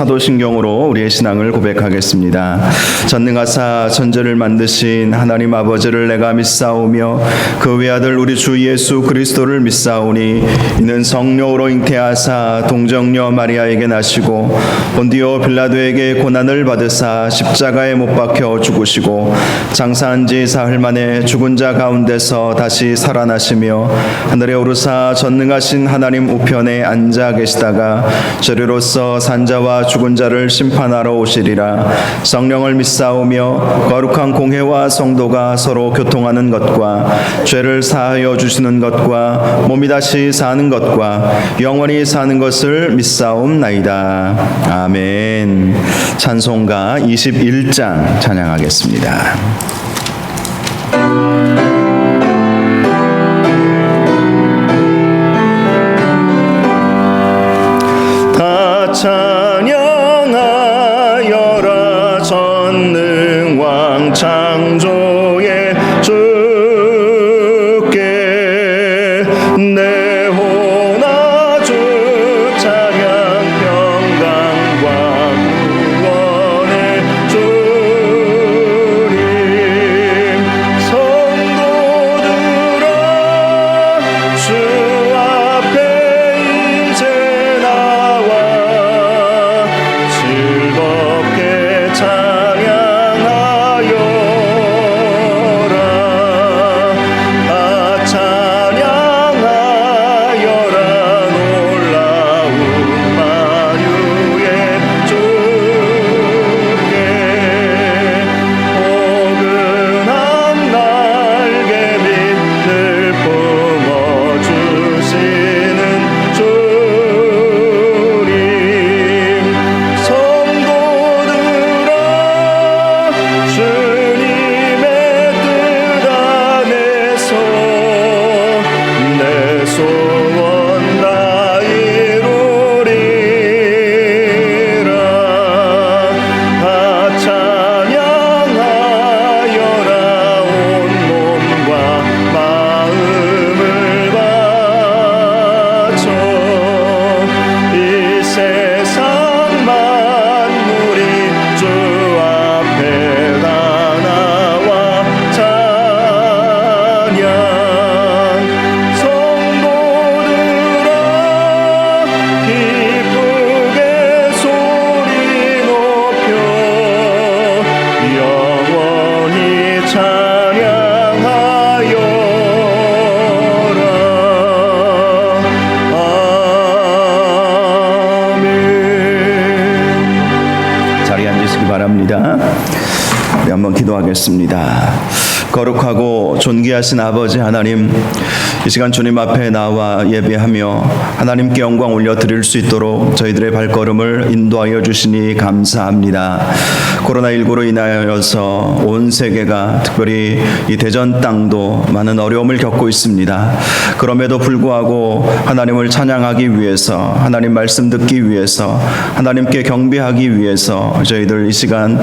사도신경으로 우리의 신앙을 고백하겠습니다. 전능하사 천지를 만드신 하나님 아버지를 내가 믿사오며 그 외아들 우리 주 예수 그리스도를 믿사오니 이는 성령으로 잉태하사 동정녀 마리아에게 나시고 본디오 빌라도에게 고난을 받으사 십자가에 못 박혀 죽으시고 장사한 지 사흘 만에 죽은 자 가운데서 다시 살아나시며 하늘에 오르사 전능하신 하나님 우편에 앉아 계시다가 저리로서 산자와 죽은 자를 심판하러 오시리라. 성령을 믿사오며 거룩한 공회와 성도가 서로 교통하는 것과 죄를 사하여 주시는 것과 몸이 다시 사는 것과 영원히 사는 것을 믿사옵나이다. 아멘. 찬송가 21장 찬양하겠습니다. 다 찬양하여라 전능왕 창조의 주께 내 호나 주 찬양 평강과 구원의 주님 성도들아 주 앞에 이제 나와 즐겁게 찬양하여라. 다 찬양하여라. 놀라운 만유의 주께 포근한 날개 빛을 뿜어주시는 주님 성도들아 주님의 뜻 안에서 내 소원 다 이루리라. 다 찬양하여라. 온몸과 마음을 바쳐 이 세상 만물이 주 앞에 다 나와 찬양 성도들아 기쁘게 소리 높여 영원히 찬양하여라. 아멘. 자리에 앉으시기 바랍니다. 우리 한번 기도하겠습니다. 거룩하고 존귀하신 아버지 하나님, 이 시간 주님 앞에 나와 예배하며 하나님께 영광 올려드릴 수 있도록 저희들의 발걸음을 인도하여 주시니 감사합니다. 코로나19로 인하여서 온 세계가 특별히 이 대전 땅도 많은 어려움을 겪고 있습니다. 그럼에도 불구하고 하나님을 찬양하기 위해서, 하나님 말씀 듣기 위해서, 하나님께 경배하기 위해서 저희들 이 시간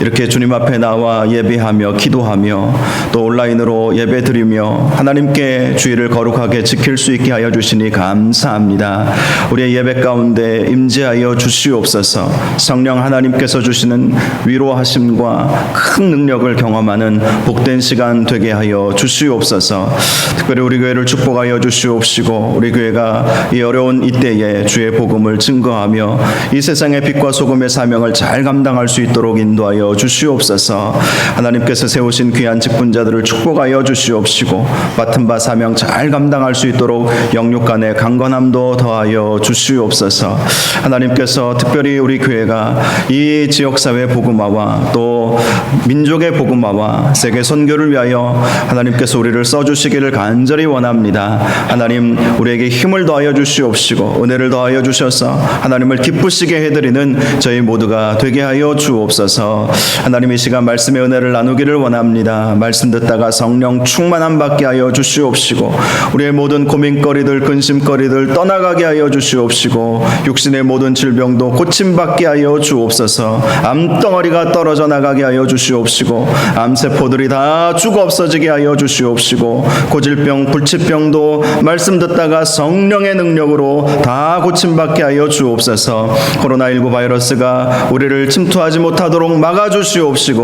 이렇게 주님 앞에 나와 예배하며 기도하며 또 온라인으로 예배드리며 하나님께 주일을 거룩하게 지킬 수 있게 하여 주시니 감사합니다. 우리의 예배 가운데 임재하여 주시옵소서. 성령 하나님께서 주시는 위로하심과 큰 능력을 경험하는 복된 시간 되게 하여 주시옵소서. 특별히 우리 교회를 축복하여 주시옵시고 우리 교회가 이 어려운 이때에 주의 복음을 증거하며 이 세상의 빛과 소금의 사명을 잘 감당할 수 있도록 인도하여 주시옵소서. 하나님께서 세우신 귀한 직분자들을 축복하여 주시옵시고 맡은 바 사명 잘 감당할 수 있도록 영육간의 강건함도 더하여 주시옵소서. 하나님께서 특별히 우리 교회가 이 지역사회 복음화와 또 민족의 복음화와 세계 선교를 위하여 하나님께서 우리를 써주시기를 간절히 원합니다. 하나님 우리에게 힘을 더하여 주시옵시고 은혜를 더하여 주셔서 하나님을 기쁘시게 해드리는 저희 모두가 되게 하여 주옵소서. 하나님 이 시간 시간 말씀의 은혜를 나누기를 원합니다. 말씀 듣다가 성령 충만함 받게 하여 주시옵시고 우리의 모든 고민거리들 근심거리들 떠나가게 하여 주시옵시고 육신의 모든 질병도 고침받게 하여 주옵소서. 암덩어리가 떨어져 나가게 하여 주시옵시고 암세포들이 다 죽어 없어지게 하여 주시옵시고 고질병 불치병도 말씀 듣다가 성령의 능력으로 다 고침받게 하여 주옵소서. 코로나19 바이러스가 우리를 침투하지 못하도록 막아주시옵시고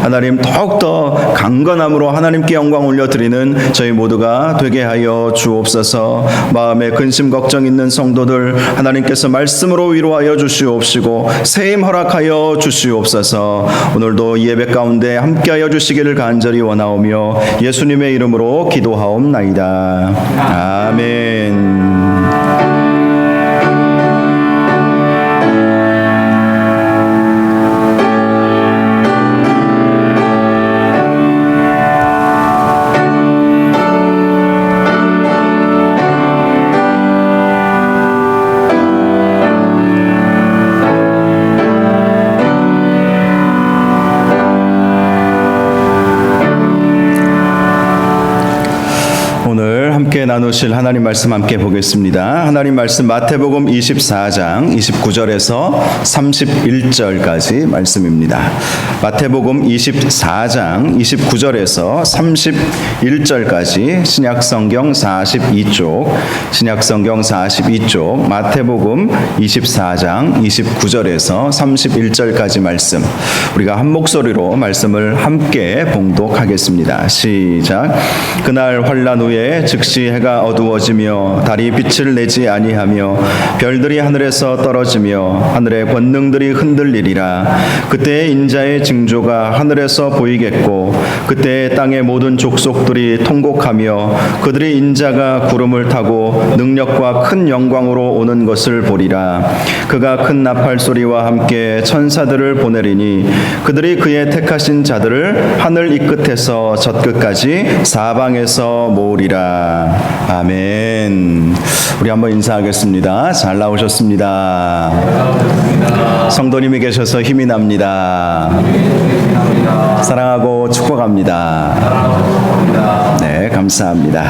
하나님 더욱더 강건함으로 하나님께 영광 올려드리는 저희 모두가 되게 하여 주옵소서. 마음에 근심 걱정 있는 성도들 하나님께서 말씀으로 위로하여 주시옵시고 세임 허락하여 주시옵소서. 오늘도 예배 가운데 함께하여 주시기를 간절히 원하오며 예수님의 이름으로 기도하옵나이다. 아멘. 함께 나누실 하나님 말씀 함께 보겠습니다. 하나님 말씀 마태복음 24장 29절에서 31절까지 말씀입니다. 마태복음 24장 29절에서 31절까지 신약성경 42쪽 신약성경 42쪽 마태복음 24장 29절에서 31절까지 말씀 우리가 한 목소리로 말씀을 함께 봉독하겠습니다. 시작. 그날 환란 후에 즉시 해가 어두워지며 달이 빛을 내지 아니하며 별들이 하늘에서 떨어지며 하늘의 권능들이 흔들리리라. 그때 인자의 징조가 하늘에서 보이겠고 그때 땅의 모든 족속들이 통곡하며 그들이 인자가 구름을 타고 능력과 큰 영광으로 오는 것을 보리라. 그가 큰 나팔 소리와 함께 천사들을 보내리니 그들이 그의 택하신 자들을 하늘 이 끝에서 저 끝까지 사방에서 모으리라. 아멘. 우리 한번 인사하겠습니다. 잘 나오셨습니다. 성도님이 계셔서 힘이 납니다. 사랑하고 축복합니다. 네, 감사합니다.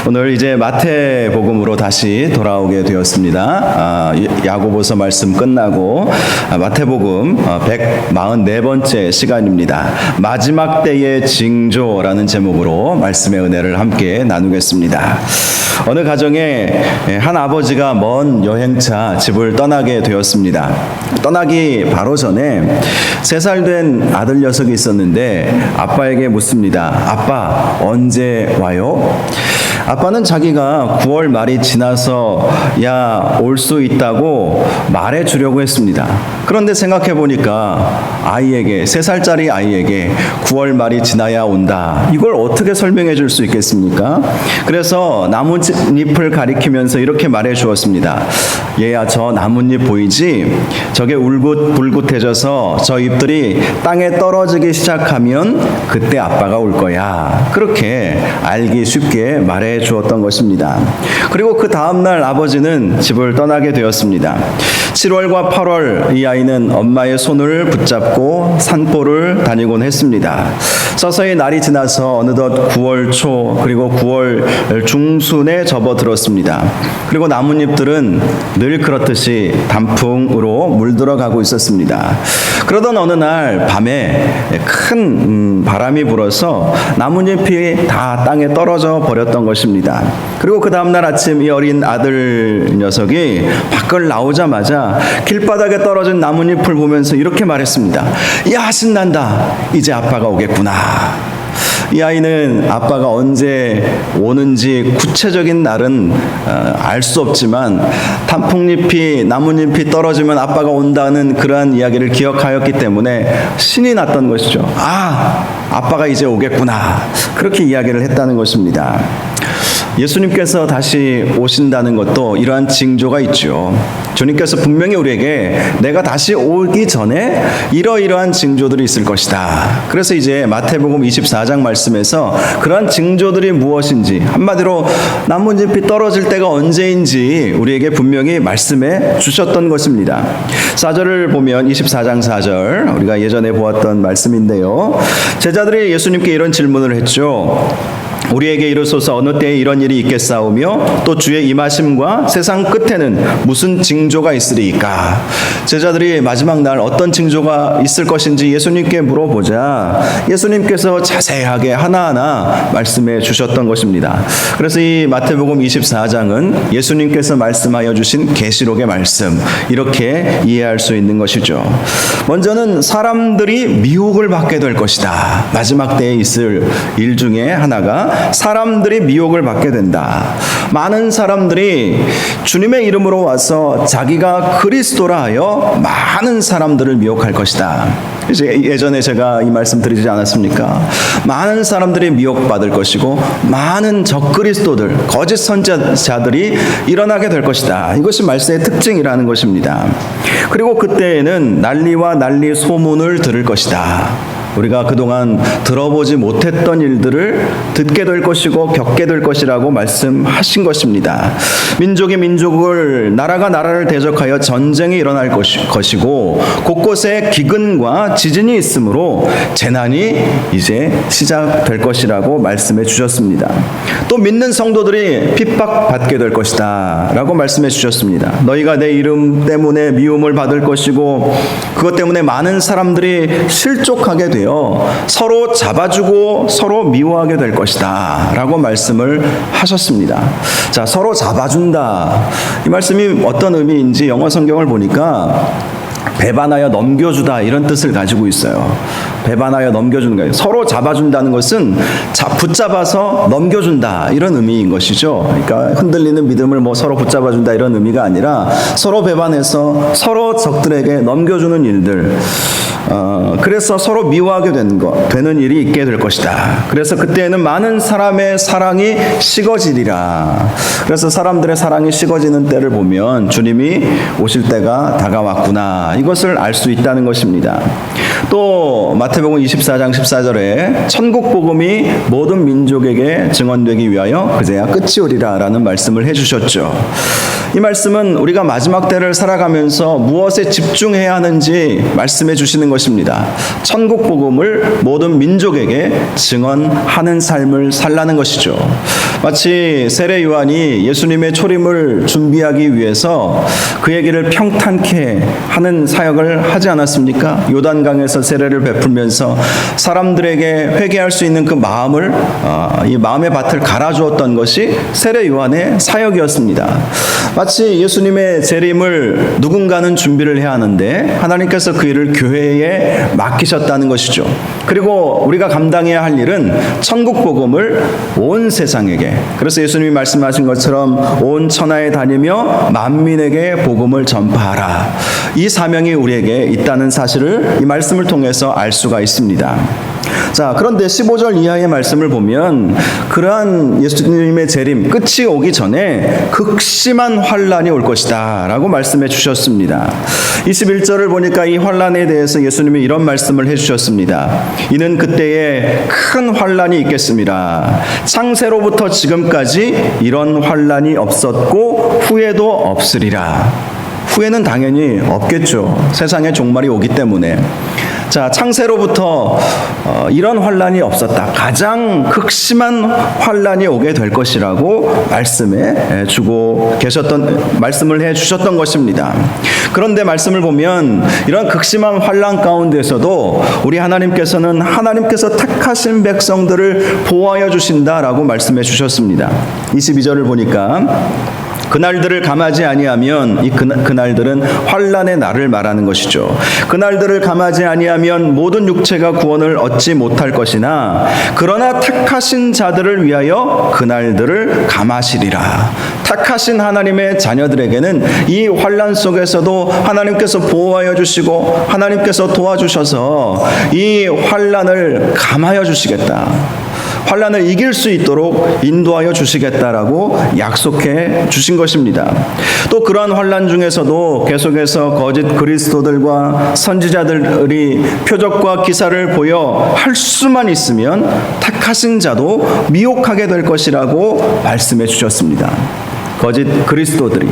오늘 이제 마태복음으로 다시 돌아오게 되었습니다. 야고보서 말씀 끝나고 마태복음 144번째 시간입니다. 마지막 때의 징조라는 제목으로 말씀의 은혜를 함께 나누겠습니다. 어느 가정에 한 아버지가 먼 여행차 집을 떠나게 되었습니다. 떠나기 바로 전에 3살 된 아들 녀석이 있었는데 아빠에게 묻습니다. 아빠, 언제 와요? 아빠는 자기가 9월 말이 지나서 올 수 있다고 말해주려고 했습니다. 그런데 생각해 보니까 아이에게 3살짜리 아이에게 9월 말이 지나야 온다. 이걸 어떻게 설명해 줄 수 있겠습니까? 그래서 나뭇잎을 가리키면서 이렇게 말해 주었습니다. 얘야, 저 나뭇잎 보이지? 저게 울긋불긋해져서 저 잎들이 땅에 떨어지기 시작하면 그때 아빠가 올 거야. 그렇게 알기 쉽게 말해 주었던 것입니다. 그리고 그 다음날 아버지는 집을 떠나게 되었습니다. 7월과 8월 이 아이는 엄마의 손을 붙잡고 산보를 다니곤 했습니다. 서서히 날이 지나서 어느덧 9월 초 그리고 9월 중순에 접어들었습니다. 그리고 나뭇잎들은 늘 그렇듯이 단풍으로 물들어가고 있었습니다. 그러던 어느 날 밤에 큰 바람이 불어서 나뭇잎이 다 땅에 떨어져 버렸던 것입니다. 그리고 그 다음날 아침 이 어린 아들 녀석이 밖을 나오자마자 길바닥에 떨어진 나뭇잎을 보면서 이렇게 말했습니다. 야, 신난다. 이제 아빠가 오겠구나. 이 아이는 아빠가 언제 오는지 구체적인 날은 알 수 없지만 단풍잎이 나뭇잎이 떨어지면 아빠가 온다는 그러한 이야기를 기억하였기 때문에 신이 났던 것이죠. 아빠가 이제 오겠구나. 그렇게 이야기를 했다는 것입니다. 예수님께서 다시 오신다는 것도 이러한 징조가 있죠. 주님께서 분명히 우리에게 내가 다시 오기 전에 이러이러한 징조들이 있을 것이다. 그래서 이제 마태복음 24장 말씀에서 그러한 징조들이 무엇인지, 한마디로 나뭇잎이 떨어질 때가 언제인지 우리에게 분명히 말씀해 주셨던 것입니다. 4절을 보면 24장 4절, 우리가 예전에 보았던 말씀인데요. 제자들이 예수님께 이런 질문을 했죠. 우리에게 이르소서 어느 때에 이런 일이 있겠사오며 또 주의 임하심과 세상 끝에는 무슨 징조가 있으리이까? 제자들이 마지막 날 어떤 징조가 있을 것인지 예수님께 물어보자 예수님께서 자세하게 하나하나 말씀해 주셨던 것입니다. 그래서 이 마태복음 24장은 예수님께서 말씀하여 주신 계시록의 말씀, 이렇게 이해할 수 있는 것이죠. 먼저는 사람들이 미혹을 받게 될 것이다. 마지막 때에 있을 일 중에 하나가 사람들이 미혹을 받게 된다. 많은 사람들이 주님의 이름으로 와서 자기가 그리스도라 하여 많은 사람들을 미혹할 것이다. 이제 예전에 제가 이 말씀 드리지 않았습니까? 많은 사람들이 미혹받을 것이고 많은 적그리스도들, 거짓 선지자들이 일어나게 될 것이다. 이것이 말세의 특징이라는 것입니다. 그리고 그때에는 난리와 난리 소문을 들을 것이다. 우리가 그동안 들어보지 못했던 일들을 듣게 될 것이고 겪게 될 것이라고 말씀하신 것입니다. 민족이 민족을, 나라가 나라를 대적하여 전쟁이 일어날 것이고 곳곳에 기근과 지진이 있으므로 재난이 이제 시작될 것이라고 말씀해 주셨습니다. 또 믿는 성도들이 핍박받게 될 것이다 라고 말씀해 주셨습니다. 너희가 내 이름 때문에 미움을 받을 것이고 그것 때문에 많은 사람들이 실족하게 되어 서로 잡아주고 서로 미워하게 될 것이다 라고 말씀을 하셨습니다. 자, 서로 잡아준다, 이 말씀이 어떤 의미인지 영어 성경을 보니까 배반하여 넘겨주다, 이런 뜻을 가지고 있어요. 배반하여 넘겨주는 거예요. 서로 잡아준다는 것은 붙잡아서 넘겨준다, 이런 의미인 것이죠. 그러니까 흔들리는 믿음을 서로 붙잡아준다, 이런 의미가 아니라 서로 배반해서 서로 적들에게 넘겨주는 일들, 그래서 서로 미워하게 되는 일이 있게 될 것이다. 그래서 그때에는 많은 사람의 사랑이 식어지리라. 그래서 사람들의 사랑이 식어지는 때를 보면 주님이 오실 때가 다가왔구나, 이것을 알 수 있다는 것입니다. 또 마태복음 24장 14절에 천국 복음이 모든 민족에게 증언되기 위하여 그제야 끝이 오리라 라는 말씀을 해주셨죠. 이 말씀은 우리가 마지막 때를 살아가면서 무엇에 집중해야 하는지 말씀해 주시는 것입니다. 천국 복음을 모든 민족에게 증언하는 삶을 살라는 것이죠. 마치 세례 요한이 예수님의 초림을 준비하기 위해서 그의 길을 평탄케 하는 사역을 하지 않았습니까? 요단강에서 세례를 베풀면서 사람들에게 회개할 수 있는 그 마음을, 이 마음의 밭을 갈아주었던 것이 세례 요한의 사역이었습니다. 마치 예수님의 재림을 누군가는 준비를 해야 하는데 하나님께서 그 일을 교회에 맡기셨다는 것이죠. 그리고 우리가 감당해야 할 일은 천국 복음을 온 세상에게, 그래서 예수님이 말씀하신 것처럼 온 천하에 다니며 만민에게 복음을 전파하라, 이 사명이 우리에게 있다는 사실을 이 말씀을 통해서 알 수가 있습니다. 자, 그런데 15절 이하의 말씀을 보면 그러한 예수님의 재림, 끝이 오기 전에 극심한 환란이 올 것이다 라고 말씀해 주셨습니다. 21절을 보니까 이 환란에 대해서 예수님이 이런 말씀을 해주셨습니다. 이는 그때에 큰 환란이 있겠습니다. 창세로부터 지금까지 이런 환란이 없었고 후에도 없으리라. 후에는 당연히 없겠죠. 세상의 종말이 오기 때문에. 자, 창세로부터 이런 환란이 없었다. 가장 극심한 환란이 오게 될 것이라고 말씀해 주셨던 것입니다. 그런데 말씀을 보면 이런 극심한 환란 가운데서도 우리 하나님께서는 하나님께서 택하신 백성들을 보호하여 주신다라고 말씀해 주셨습니다. 22절을 보니까 그날들을 감하지 아니하면, 이 그날들은 환란의 날을 말하는 것이죠. 그날들을 감하지 아니하면 모든 육체가 구원을 얻지 못할 것이나 그러나 택하신 자들을 위하여 그날들을 감하시리라. 택하신 하나님의 자녀들에게는 이 환란 속에서도 하나님께서 보호하여 주시고 하나님께서 도와주셔서 이 환란을 감하여 주시겠다. 환난을 이길 수 있도록 인도하여 주시겠다라고 약속해 주신 것입니다. 또 그러한 환난 중에서도 계속해서 거짓 그리스도들과 선지자들이 표적과 기사를 보여 할 수만 있으면 택하신 자도 미혹하게 될 것이라고 말씀해 주셨습니다. 거짓 그리스도들이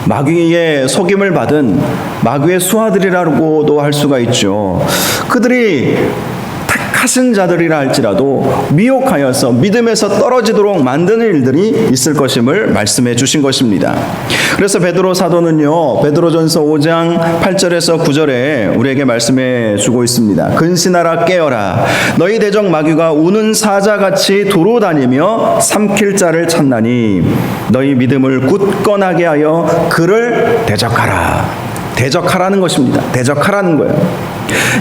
마귀의 속임을 받은 마귀의 수하들이라고도 할 수가 있죠. 그들이 택하신 자들이라 할지라도 미혹하여서 믿음에서 떨어지도록 만드는 일들이 있을 것임을 말씀해 주신 것입니다. 그래서 베드로 사도는요, 베드로전서 5장 8절에서 9절에 우리에게 말씀해 주고 있습니다. 근신하라 깨어라. 너희 대적 마귀가 우는 사자같이 두루다니며 삼킬 자를 찾나니 너희 믿음을 굳건하게 하여 그를 대적하라. 대적하라는 것입니다. 대적하라는 거예요.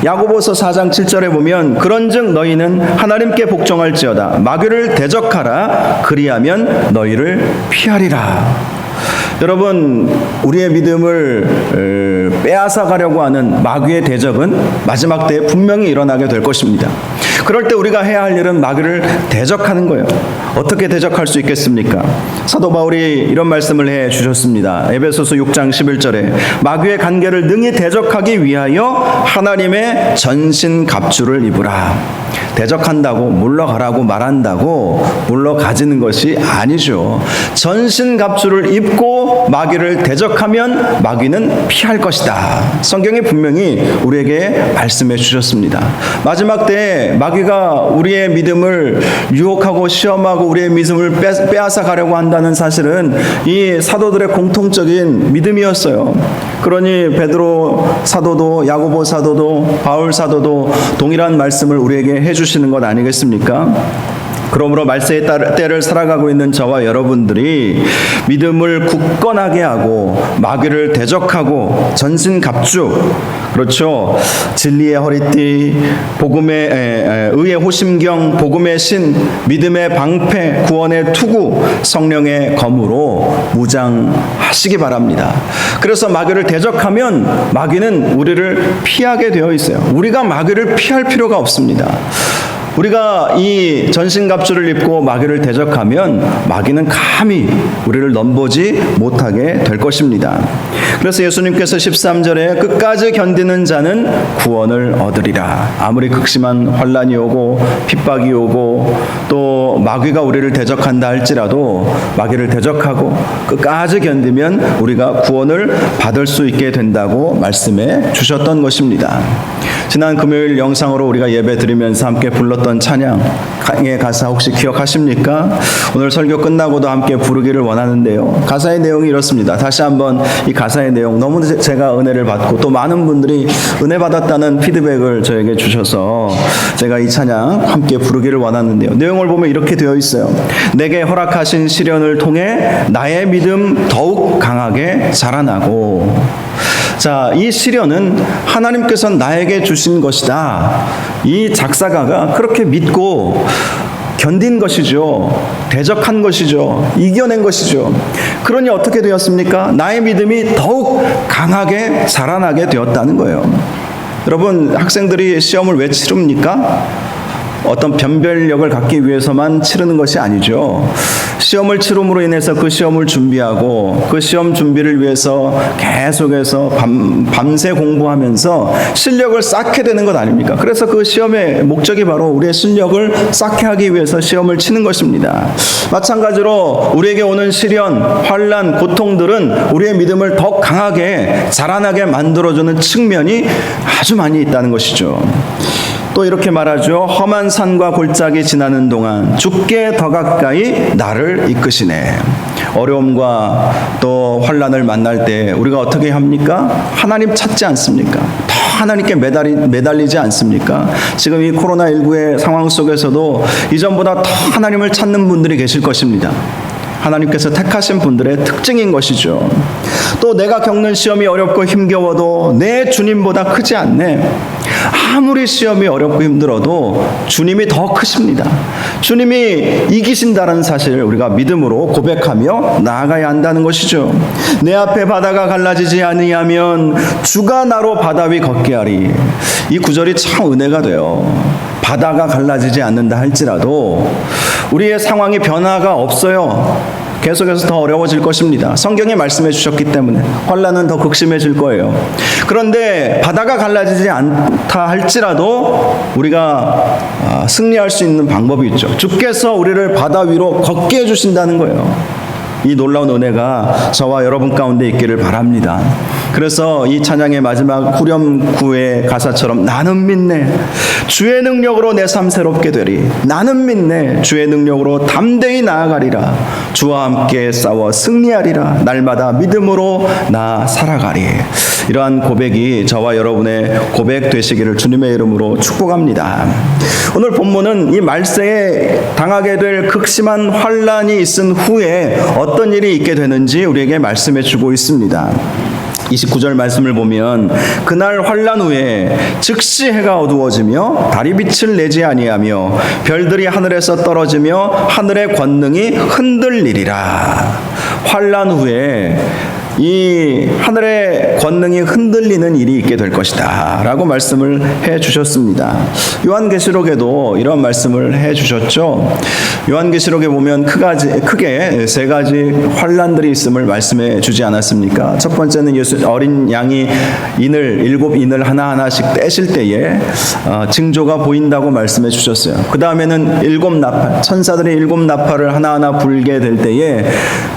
야고보서 4장 7절에 보면 그런즉 너희는 하나님께 복종할지어다. 마귀를 대적하라. 그리하면 너희를 피하리라. 여러분, 우리의 믿음을 빼앗아 가려고 하는 마귀의 대적은 마지막 때에 분명히 일어나게 될 것입니다. 그럴 때 우리가 해야 할 일은 마귀를 대적하는 거예요. 어떻게 대적할 수 있겠습니까? 사도 바울이 이런 말씀을 해 주셨습니다. 에베소서 6장 11절에 마귀의 간계를 능히 대적하기 위하여 하나님의 전신 갑주를 입으라. 대적한다고 물러가라고 말한다고 물러가지는 것이 아니죠. 전신 갑주를 입고 마귀를 대적하면 마귀는 피할 것이다. 성경이 분명히 우리에게 말씀해 주셨습니다. 마지막 때에 마귀가 우리의 믿음을 유혹하고 시험하고 우리의 믿음을 빼앗아 가려고 한다는 사실은 이 사도들의 공통적인 믿음이었어요. 그러니 베드로 사도도 야고보 사도도 바울 사도도 동일한 말씀을 우리에게 해주시는 것 아니겠습니까? 그러므로 말세의 때를 살아가고 있는 저와 여러분들이 믿음을 굳건하게 하고 마귀를 대적하고 전신갑주, 그렇죠, 진리의 허리띠, 복음의 의의 호심경, 복음의 신, 믿음의 방패, 구원의 투구, 성령의 검으로 무장하시기 바랍니다. 그래서 마귀를 대적하면 마귀는 우리를 피하게 되어 있어요. 우리가 마귀를 피할 필요가 없습니다. 우리가 이 전신갑주를 입고 마귀를 대적하면 마귀는 감히 우리를 넘보지 못하게 될 것입니다. 그래서 예수님께서 13절에 끝까지 견디는 자는 구원을 얻으리라. 아무리 극심한 환난이 오고 핍박이 오고 또 마귀가 우리를 대적한다 할지라도 마귀를 대적하고 끝까지 견디면 우리가 구원을 받을 수 있게 된다고 말씀해 주셨던 것입니다. 지난 금요일 영상으로 우리가 예배 드리면서 함께 불렀던 찬양의 가사 혹시 기억하십니까? 오늘 설교 끝나고도 함께 부르기를 원하는데요. 가사의 내용이 이렇습니다. 다시 한번 이 가사의 내용, 너무 제가 은혜를 받고 또 많은 분들이 은혜 받았다는 피드백을 저에게 주셔서 제가 이 찬양 함께 부르기를 원하는데요. 내용을 보면 이렇게 되어 있어요. 내게 허락하신 시련을 통해 나의 믿음 더욱 강하게 자라나고. 자, 이 시련은 하나님께서 나에게 주신 것이다. 이 작사가가 그렇게 믿고 견딘 것이죠. 대적한 것이죠. 이겨낸 것이죠. 그러니 어떻게 되었습니까? 나의 믿음이 더욱 강하게 자라나게 되었다는 거예요. 여러분, 학생들이 시험을 왜 치릅니까? 어떤 변별력을 갖기 위해서만 치르는 것이 아니죠. 시험을 치름으로 인해서 그 시험을 준비하고 그 시험 준비를 위해서 계속해서 밤새 공부하면서 실력을 쌓게 되는 것 아닙니까? 그래서 그 시험의 목적이 바로 우리의 실력을 쌓게 하기 위해서 시험을 치는 것입니다. 마찬가지로 우리에게 오는 시련, 환난, 고통들은 우리의 믿음을 더 강하게 자라나게 만들어주는 측면이 아주 많이 있다는 것이죠. 또 이렇게 말하죠. 험한 산과 골짜기 지나는 동안 주께 더 가까이 나를 이끄시네. 어려움과 또 환난을 만날 때 우리가 어떻게 합니까? 하나님 찾지 않습니까? 더 하나님께 매달리지 않습니까? 지금 이 코로나19의 상황 속에서도 이전보다 더 하나님을 찾는 분들이 계실 것입니다. 하나님께서 택하신 분들의 특징인 것이죠. 또 내가 겪는 시험이 어렵고 힘겨워도 내 주님보다 크지 않네. 아무리 시험이 어렵고 힘들어도 주님이 더 크십니다. 주님이 이기신다는 사실을 우리가 믿음으로 고백하며 나아가야 한다는 것이죠. 내 앞에 바다가 갈라지지 아니하면 주가 나로 바다 위 걷게 하리. 이 구절이 참 은혜가 돼요. 바다가 갈라지지 않는다 할지라도 우리의 상황이 변화가 없어요. 계속해서 더 어려워질 것입니다. 성경에 말씀해 주셨기 때문에 환난은 더 극심해질 거예요. 그런데 바다가 갈라지지 않다 할지라도 우리가 승리할 수 있는 방법이 있죠. 주께서 우리를 바다 위로 걷게 해주신다는 거예요. 이 놀라운 은혜가 저와 여러분 가운데 있기를 바랍니다. 그래서 이 찬양의 마지막 후렴구의 가사처럼 나는 믿네 주의 능력으로 내 삶 새롭게 되리. 나는 믿네 주의 능력으로 담대히 나아가리라. 주와 함께 싸워 승리하리라. 날마다 믿음으로 나 살아가리. 이러한 고백이 저와 여러분의 고백 되시기를 주님의 이름으로 축복합니다. 오늘 본문은 이 말세에 당하게 될 극심한 환난이 있은 후에 어떤 일이 있게 되는지 우리에게 말씀해 주고 있습니다. 29절 말씀을 보면 그날 환난 후에 즉시 해가 어두워지며 달이 빛을 내지 아니하며 별들이 하늘에서 떨어지며 하늘의 권능이 흔들리리라. 환난 후에 이 하늘의 권능이 흔들리는 일이 있게 될 것이다 라고 말씀을 해 주셨습니다. 요한계시록에도 이런 말씀을 해 주셨죠. 요한계시록에 보면 크게 세 가지 환난들이 있음을 말씀해 주지 않았습니까? 첫 번째는 예수 어린 양이 일곱 인을 하나하나씩 떼실 때에 징조가 보인다고 말씀해 주셨어요. 그 다음에는 일곱 나팔, 천사들이 일곱 나팔을 하나하나 불게 될 때에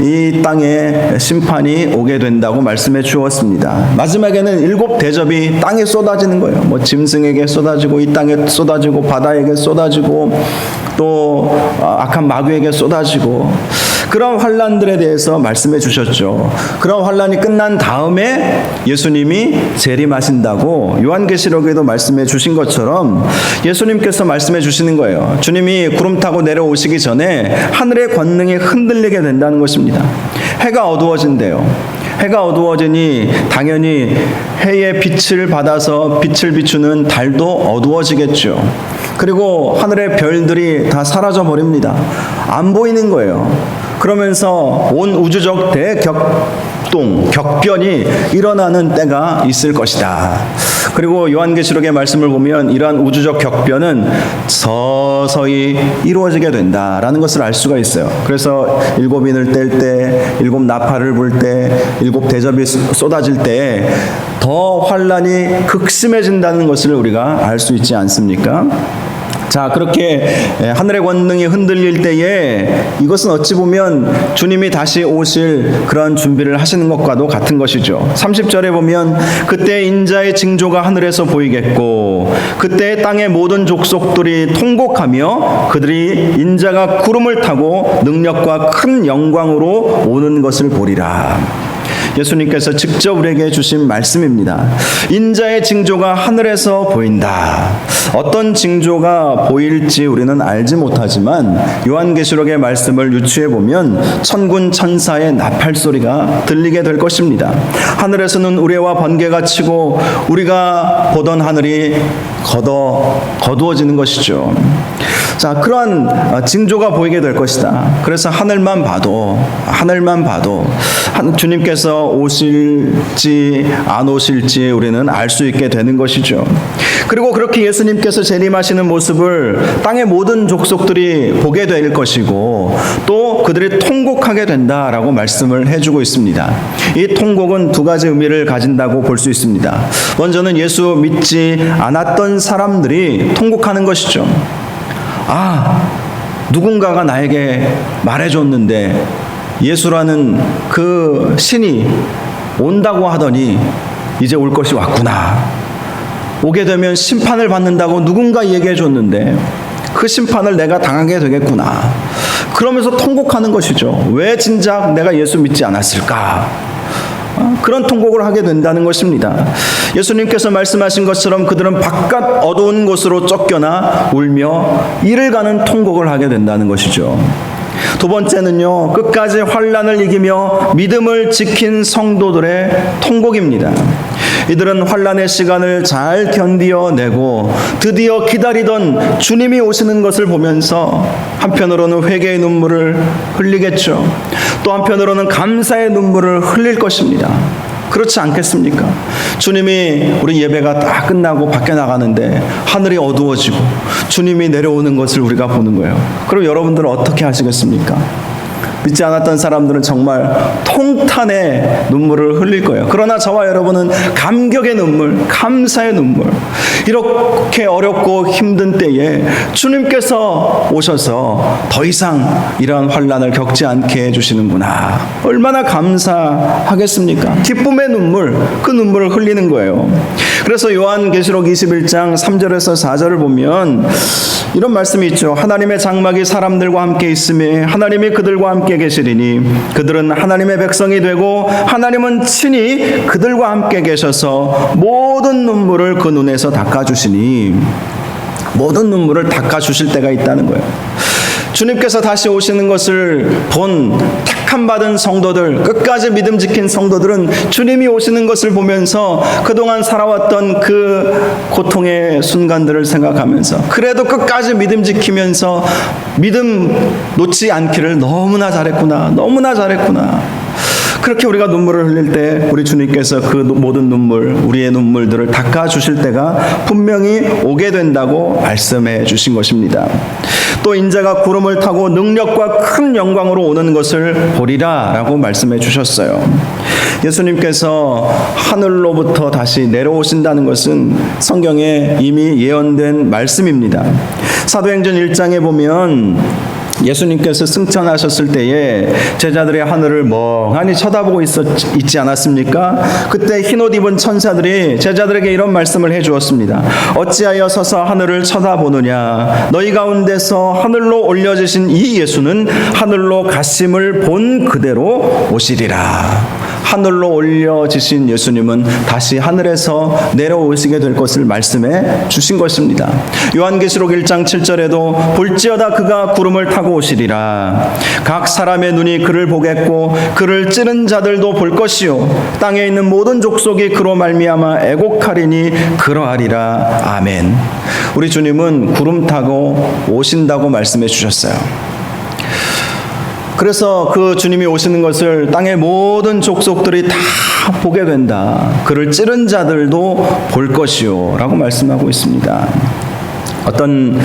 이 땅에 심판이 오게 된다고 말씀해 주었습니다. 마지막에는 일곱 대접이 땅에 쏟아지는 거예요. 뭐 짐승에게 쏟아지고 이 땅에 쏟아지고 바다에게 쏟아지고 또 악한 마귀에게 쏟아지고 그런 환난들에 대해서 말씀해 주셨죠. 그런 환난이 끝난 다음에 예수님이 재림하신다고 요한계시록에도 말씀해 주신 것처럼 예수님께서 말씀해 주시는 거예요. 주님이 구름 타고 내려오시기 전에 하늘의 권능이 흔들리게 된다는 것입니다. 해가 어두워진대요. 해가 어두워지니 당연히 해의 빛을 받아서 빛을 비추는 달도 어두워지겠죠. 그리고 하늘의 별들이 다 사라져 버립니다. 안 보이는 거예요. 그러면서 온 우주적 격변이 일어나는 때가 있을 것이다. 그리고 요한계시록의 말씀을 보면 이러한 우주적 격변은 서서히 이루어지게 된다라는 것을 알 수가 있어요. 그래서 일곱 인을 뗄 때, 일곱 나팔을 불 때, 일곱 대접이 쏟아질 때 더 환난이 극심해진다는 것을 우리가 알 수 있지 않습니까? 자, 그렇게 하늘의 권능이 흔들릴 때에 이것은 어찌 보면 주님이 다시 오실 그런 준비를 하시는 것과도 같은 것이죠. 30절에 보면 그때 인자의 징조가 하늘에서 보이겠고 그때 땅의 모든 족속들이 통곡하며 그들이 인자가 구름을 타고 능력과 큰 영광으로 오는 것을 보리라. 예수님께서 직접 우리에게 주신 말씀입니다. 인자의 징조가 하늘에서 보인다. 어떤 징조가 보일지 우리는 알지 못하지만 요한계시록의 말씀을 유추해 보면 천군 천사의 나팔 소리가 들리게 될 것입니다. 하늘에서는 우레와 번개가 치고 우리가 보던 하늘이 거두어지는 것이죠. 자, 그러한 징조가 보이게 될 것이다. 그래서 하늘만 봐도 주님께서 오실지 안 오실지 우리는 알 수 있게 되는 것이죠. 그리고 그렇게 예수님께서 재림하시는 모습을 땅의 모든 족속들이 보게 될 것이고 또 그들이 통곡하게 된다라고 말씀을 해주고 있습니다. 이 통곡은 두 가지 의미를 가진다고 볼 수 있습니다. 먼저는 예수 믿지 않았던 사람들이 통곡하는 것이죠. 누군가가 나에게 말해줬는데 예수라는 그 신이 온다고 하더니 이제 올 것이 왔구나. 오게 되면 심판을 받는다고 누군가 얘기해 줬는데 그 심판을 내가 당하게 되겠구나. 그러면서 통곡하는 것이죠. 왜 진작 내가 예수 믿지 않았을까? 그런 통곡을 하게 된다는 것입니다. 예수님께서 말씀하신 것처럼 그들은 바깥 어두운 곳으로 쫓겨나 울며 이를 가는 통곡을 하게 된다는 것이죠. 두 번째는요, 끝까지 환난을 이기며 믿음을 지킨 성도들의 통곡입니다. 이들은 환난의 시간을 잘 견디어내고 드디어 기다리던 주님이 오시는 것을 보면서 한편으로는 회개의 눈물을 흘리겠죠. 또 한편으로는 감사의 눈물을 흘릴 것입니다. 그렇지 않겠습니까? 주님이 우리 예배가 다 끝나고 밖에 나가는데 하늘이 어두워지고 주님이 내려오는 것을 우리가 보는 거예요. 그럼 여러분들은 어떻게 하시겠습니까? 믿지 않았던 사람들은 정말 통탄의 눈물을 흘릴 거예요. 그러나 저와 여러분은 감격의 눈물, 감사의 눈물, 이렇게 어렵고 힘든 때에 주님께서 오셔서 더 이상 이러한 환난을 겪지 않게 해주시는구나, 얼마나 감사하겠습니까? 기쁨의 눈물, 그 눈물을 흘리는 거예요. 그래서 요한계시록 21장 3절에서 4절을 보면 이런 말씀이 있죠. 하나님의 장막이 사람들과 함께 있으며 하나님이 그들과 함께 계시리니 그들은 하나님의 백성이 되고 하나님은 친히 그들과 함께 계셔서 모든 눈물을 그 눈에서 닦아주시니, 모든 눈물을 닦아주실 때가 있다는 거예요. 주님께서 다시 오시는 것을 본 택함 받은 성도들, 끝까지 믿음 지킨 성도들은 주님이 오시는 것을 보면서 그동안 살아왔던 그 고통의 순간들을 생각하면서 그래도 끝까지 믿음 지키면서 믿음 놓지 않기를 너무나 잘했구나, 너무나 잘했구나. 그렇게 우리가 눈물을 흘릴 때 우리 주님께서 그 모든 눈물, 우리의 눈물들을 닦아주실 때가 분명히 오게 된다고 말씀해 주신 것입니다. 또 인자가 구름을 타고 능력과 큰 영광으로 오는 것을 보리라 라고 말씀해 주셨어요. 예수님께서 하늘로부터 다시 내려오신다는 것은 성경에 이미 예언된 말씀입니다. 사도행전 1장에 보면 예수님께서 승천하셨을 때에 제자들의 하늘을 멍하니 쳐다보고 있지 않았습니까? 그때 흰옷 입은 천사들이 제자들에게 이런 말씀을 해주었습니다. 어찌하여 서서 하늘을 쳐다보느냐? 너희 가운데서 하늘로 올려지신 이 예수는 하늘로 가심을 본 그대로 오시리라. 하늘로 올려지신 예수님은 다시 하늘에서 내려오시게 될 것을 말씀해 주신 것입니다. 요한계시록 1장 7절에도 볼지어다 그가 구름을 타고 오시리라. 각 사람의 눈이 그를 보겠고 그를 찌른 자들도 볼 것이요 땅에 있는 모든 족속이 그로 말미암아 애곡하리니 그러하리라. 아멘. 우리 주님은 구름 타고 오신다고 말씀해 주셨어요. 그래서 그 주님이 오시는 것을 땅의 모든 족속들이 다 보게 된다. 그를 찌른 자들도 볼 것이요 라고 말씀하고 있습니다. 어떤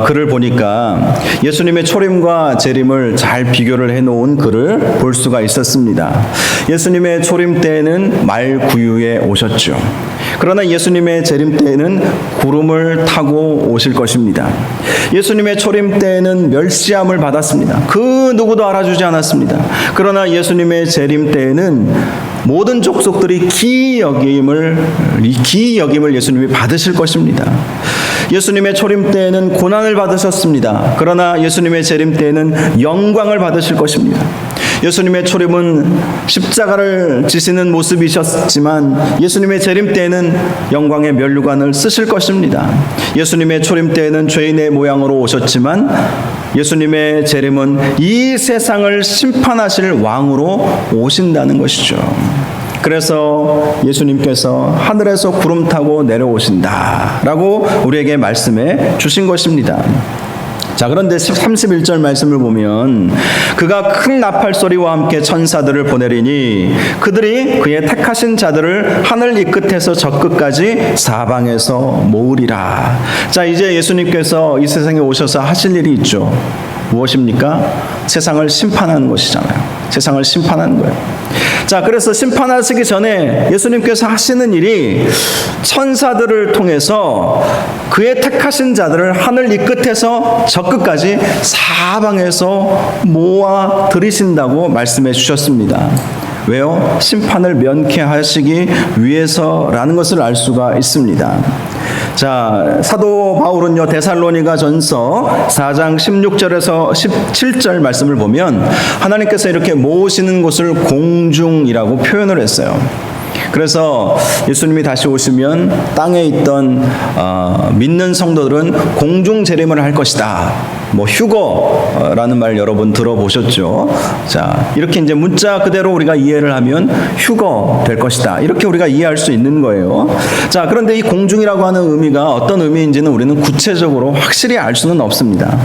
글을 보니까 예수님의 초림과 재림을 잘 비교를 해놓은 글을 볼 수가 있었습니다. 예수님의 초림 때에는 말구유에 오셨죠. 그러나 예수님의 재림 때에는 구름을 타고 오실 것입니다. 예수님의 초림 때에는 멸시함을 받았습니다. 그 누구도 알아주지 않았습니다. 그러나 예수님의 재림 때에는 모든 족속들이 기이 여김을 예수님이 받으실 것입니다. 예수님의 초림 때에는 고난을 받으셨습니다. 그러나 예수님의 재림 때에는 영광을 받으실 것입니다. 예수님의 초림은 십자가를 지시는 모습이셨지만 예수님의 재림 때에는 영광의 면류관을 쓰실 것입니다. 예수님의 초림 때에는 죄인의 모양으로 오셨지만 예수님의 재림은 이 세상을 심판하실 왕으로 오신다는 것이죠. 그래서 예수님께서 하늘에서 구름 타고 내려오신다라고 우리에게 말씀해 주신 것입니다. 자, 그런데 31절 말씀을 보면 그가 큰 나팔 소리와 함께 천사들을 보내리니 그들이 그의 택하신 자들을 하늘 이 끝에서 저 끝까지 사방에서 모으리라. 자, 이제 예수님께서 이 세상에 오셔서 하실 일이 있죠. 무엇입니까? 세상을 심판하는 것이잖아요. 세상을 심판하는 거예요. 자, 그래서 심판하시기 전에 예수님께서 하시는 일이 천사들을 통해서 그의 택하신 자들을 하늘 이 끝에서 저 끝까지 사방에서 모아 들이신다고 말씀해 주셨습니다. 왜요? 심판을 면케하시기 위해서라는 것을 알 수가 있습니다. 자, 사도 바울은요, 데살로니가 전서 4장 16절에서 17절 말씀을 보면 하나님께서 이렇게 모으시는 곳을 공중이라고 표현을 했어요. 그래서 예수님이 다시 오시면 땅에 있던 믿는 성도들은 공중 재림을 할 것이다 뭐 휴거라는 말 여러분 들어보셨죠? 자, 이렇게 이제 문자 그대로 우리가 이해를 하면 휴거 될 것이다. 이렇게 우리가 이해할 수 있는 거예요. 자, 그런데 이 공중이라고 하는 의미가 어떤 의미인지는 우리는 구체적으로 확실히 알 수는 없습니다.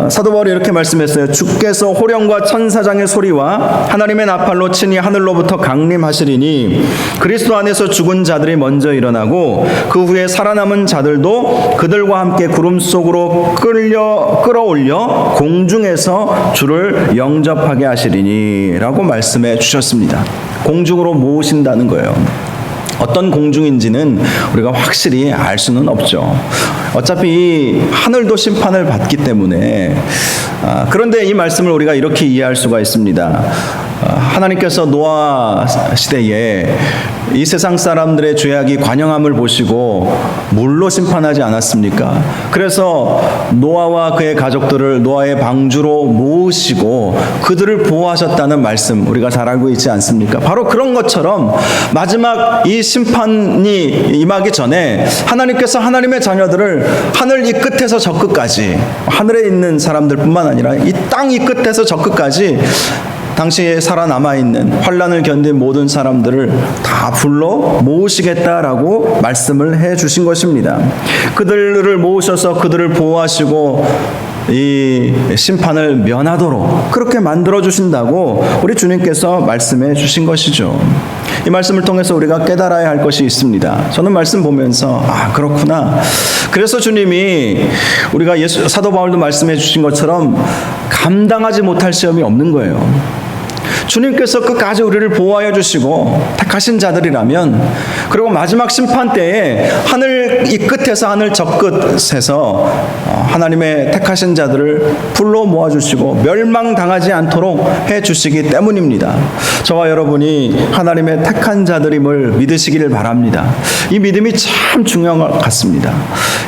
사도 바울이 이렇게 말씀했어요. 주께서 호령과 천사장의 소리와 하나님의 나팔로 친히 하늘로부터 강림하시리니 그리스도 안에서 죽은 자들이 먼저 일어나고 그 후에 살아남은 자들도 그들과 함께 구름 속으로 끌어올려 공중에서 주를 영접하게 하시리니 라고 말씀해 주셨습니다. 공중으로 모으신다는 거예요. 어떤 공중인지는 우리가 확실히 알 수는 없죠. 어차피 하늘도 심판을 받기 때문에. 그런데 이 말씀을 우리가 이렇게 이해할 수가 있습니다. 하나님께서 노아 시대에 이 세상 사람들의 죄악이 관영함을 보시고 물로 심판하지 않았습니까? 그래서 노아와 그의 가족들을 노아의 방주로 모으시고 그들을 보호하셨다는 말씀 우리가 잘 알고 있지 않습니까? 바로 그런 것처럼 마지막 이 심판이 임하기 전에 하나님께서 하나님의 자녀들을 하늘 이 끝에서 저 끝까지, 하늘에 있는 사람들뿐만 아니라 이 땅 이 끝에서 저 끝까지 당시에 살아남아있는 환난을 견딘 모든 사람들을 다 불러 모으시겠다라고 말씀을 해 주신 것입니다. 그들을 모으셔서 그들을 보호하시고 이 심판을 면하도록 그렇게 만들어 주신다고 우리 주님께서 말씀해 주신 것이죠. 이 말씀을 통해서 우리가 깨달아야 할 것이 있습니다. 저는 말씀 보면서 그렇구나. 그래서 주님이 우리가 사도 바울도 말씀해 주신 것처럼 감당하지 못할 시험이 없는 거예요. 주님께서 끝까지 우리를 보호하여 주시고 택하신 자들이라면, 그리고 마지막 심판 때에 하늘 이 끝에서 하늘 저 끝에서 하나님의 택하신 자들을 불러 모아주시고 멸망당하지 않도록 해주시기 때문입니다. 저와 여러분이 하나님의 택한 자들임을 믿으시기를 바랍니다. 이 믿음이 참 중요한 것 같습니다.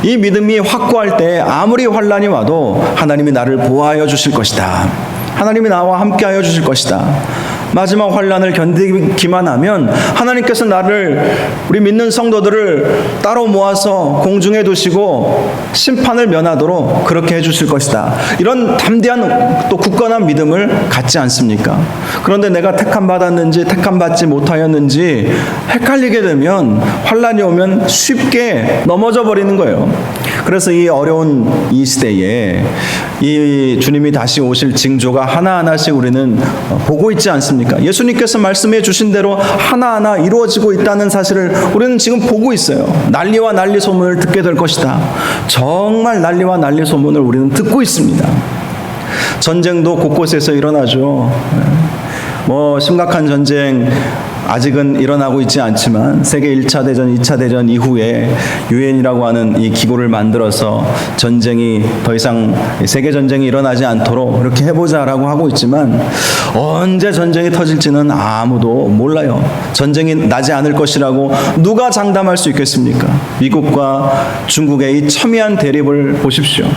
이 믿음이 확고할 때 아무리 환난이 와도 하나님이 나를 보호하여 주실 것이다. 하나님이 나와 함께하여 주실 것이다. 마지막 환난을 견디기만 하면 하나님께서 나를, 우리 믿는 성도들을 따로 모아서 공중에 두시고 심판을 면하도록 그렇게 해주실 것이다. 이런 담대한 또 굳건한 믿음을 갖지 않습니까? 그런데 내가 택함 받았는지 택함 받지 못하였는지 헷갈리게 되면 환난이 오면 쉽게 넘어져 버리는 거예요. 그래서 이 어려운 이 시대에 이 주님이 다시 오실 징조가 하나하나씩 우리는 보고 있지 않습니까? 예수님께서 말씀해 주신 대로 하나하나 이루어지고 있다는 사실을 우리는 지금 보고 있어요. 난리와 난리 소문을 듣게 될 것이다. 정말 난리와 난리 소문을 우리는 듣고 있습니다. 전쟁도 곳곳에서 일어나죠. 뭐 심각한 전쟁 아직은 일어나고 있지 않지만 세계 1차 대전, 2차 대전 이후에 유엔이라고 하는 이 기구를 만들어서 전쟁이 더 이상 세계 전쟁이 일어나지 않도록 이렇게 해보자라고 하고 있지만 언제 전쟁이 터질지는 아무도 몰라요. 전쟁이 나지 않을 것이라고 누가 장담할 수 있겠습니까? 미국과 중국의 이 첨예한 대립을 보십시오.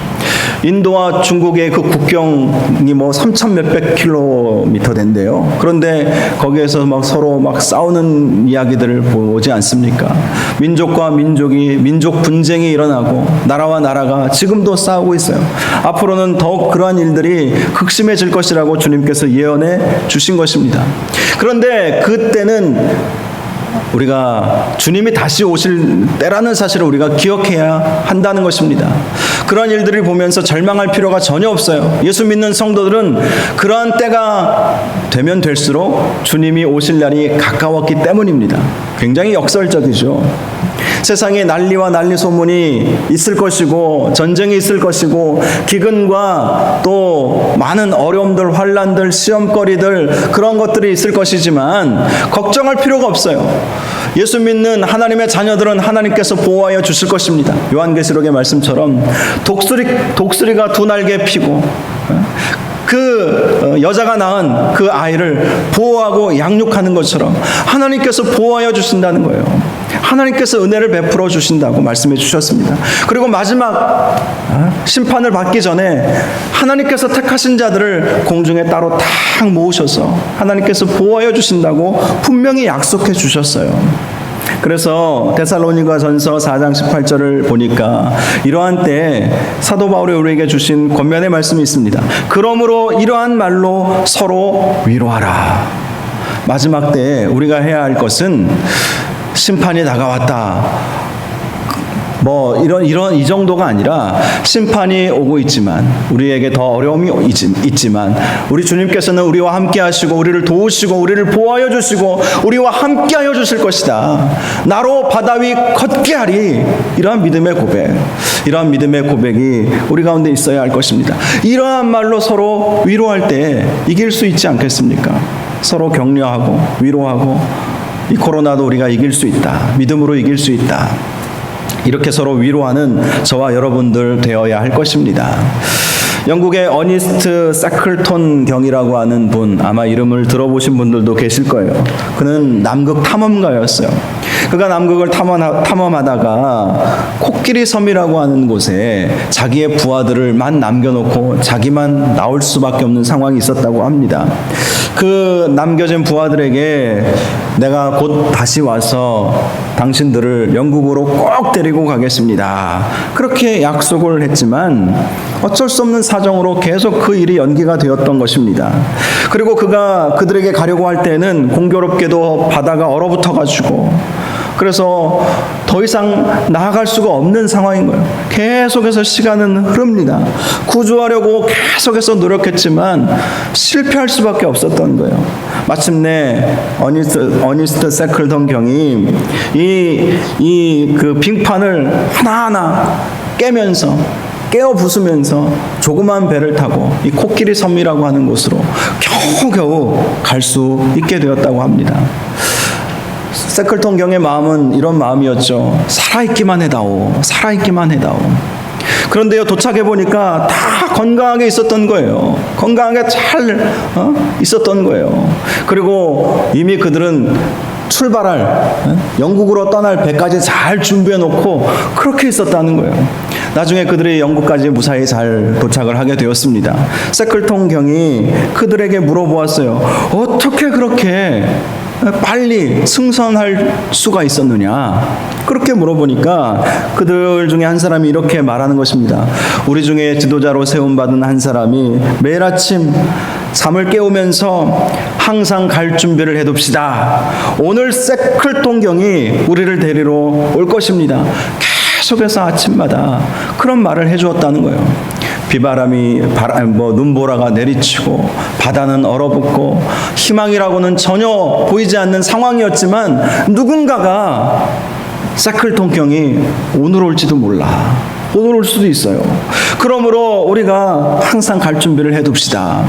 인도와 중국의 그 국경이 뭐 3,000 몇백 킬로미터 된대요. 그런데 거기에서 막 서로 막 싸우는 이야기들을 보지 않습니까? 민족과 민족이, 민족 분쟁이 일어나고 나라와 나라가 지금도 싸우고 있어요. 앞으로는 더욱 그러한 일들이 극심해질 것이라고 주님께서 예언해 주신 것입니다. 그런데 그때는 우리가 주님이 다시 오실 때라는 사실을 우리가 기억해야 한다는 것입니다. 그런 일들을 보면서 절망할 필요가 전혀 없어요. 예수 믿는 성도들은 그러한 때가 되면 될수록 주님이 오실 날이 가까웠기 때문입니다. 굉장히 역설적이죠. 세상에 난리와 난리 소문이 있을 것이고 전쟁이 있을 것이고 기근과 또 많은 어려움들, 환난들, 시험거리들, 그런 것들이 있을 것이지만 걱정할 필요가 없어요. 예수 믿는 하나님의 자녀들은 하나님께서 보호하여 주실 것입니다. 요한계시록의 말씀처럼 독수리가 두 날개 피고 그 여자가 낳은 그 아이를 보호하고 양육하는 것처럼 하나님께서 보호하여 주신다는 거예요. 하나님께서 은혜를 베풀어 주신다고 말씀해 주셨습니다. 그리고 마지막 심판을 받기 전에 하나님께서 택하신 자들을 공중에 따로 탁 모으셔서 하나님께서 보호하여 주신다고 분명히 약속해 주셨어요. 그래서 데살로니가전서 4장 18절을 보니까 이러한 때 사도 바울이 우리에게 주신 권면의 말씀이 있습니다. 그러므로 이러한 말로 서로 위로하라. 마지막 때 우리가 해야 할 것은 심판이 다가왔다. 이 정도가 아니라 심판이 오고 있지만 우리에게 더 어려움이 있지만 우리 주님께서는 우리와 함께 하시고 우리를 도우시고 우리를 보호하여 주시고 우리와 함께 하여 주실 것이다. 나로 바다 위 걷게 하리. 이러한 믿음의 고백이 우리 가운데 있어야 할 것입니다. 이러한 말로 서로 위로할 때 이길 수 있지 않겠습니까? 서로 격려하고 위로하고 이 코로나도 우리가 이길 수 있다. 믿음으로 이길 수 있다. 이렇게 서로 위로하는 저와 여러분들 되어야 할 것입니다. 영국의 어니스트 세클톤 경이라고 하는 분, 아마 이름을 들어보신 분들도 계실 거예요. 그는 남극 탐험가였어요. 그가 남극을 탐험하다가 코끼리 섬이라고 하는 곳에 자기의 부하들을만 남겨놓고 자기만 나올 수밖에 없는 상황이 있었다고 합니다. 그 남겨진 부하들에게 내가 곧 다시 와서 당신들을 영국으로 꼭 데리고 가겠습니다. 그렇게 약속을 했지만 어쩔 수 없는 사정으로 계속 그 일이 연기가 되었던 것입니다. 그리고 그가 그들에게 가려고 할 때는 공교롭게도 바다가 얼어붙어가지고 그래서 더 이상 나아갈 수가 없는 상황인 거예요. 계속해서 시간은 흐릅니다. 구조하려고 계속해서 노력했지만 실패할 수밖에 없었던 거예요. 마침내 어니스트 세클턴 경이 그 빙판을 하나하나 깨어 부수면서 조그만 배를 타고 이 코끼리 섬이라고 하는 곳으로 겨우겨우 갈 수 있게 되었다고 합니다. 세클턴 경의 마음은 이런 마음이었죠. 살아있기만 해다오. 그런데요, 도착해 보니까 다 건강하게 있었던 거예요. 건강하게 잘 있었던 거예요. 그리고 이미 그들은 영국으로 떠날 배까지 잘 준비해 놓고 그렇게 있었다는 거예요. 나중에 그들이 영국까지 무사히 잘 도착을 하게 되었습니다. 세클턴 경이 그들에게 물어보았어요. 어떻게 그렇게 빨리 승선할 수가 있었느냐? 그렇게 물어보니까 그들 중에 한 사람이 이렇게 말하는 것입니다. 우리 중에 지도자로 세움받은 한 사람이 매일 아침 잠을 깨우면서 항상 갈 준비를 해둡시다. 오늘 세클턴 경이 우리를 데리러 올 것입니다. 계속해서 아침마다 그런 말을 해주었다는 거예요. 비바람이 눈보라가 내리치고 바다는 얼어붙고 희망이라고는 전혀 보이지 않는 상황이었지만 누군가가 세클턴 경이 오늘 올지도 몰라. 오늘 올 수도 있어요. 그러므로 우리가 항상 갈 준비를 해둡시다.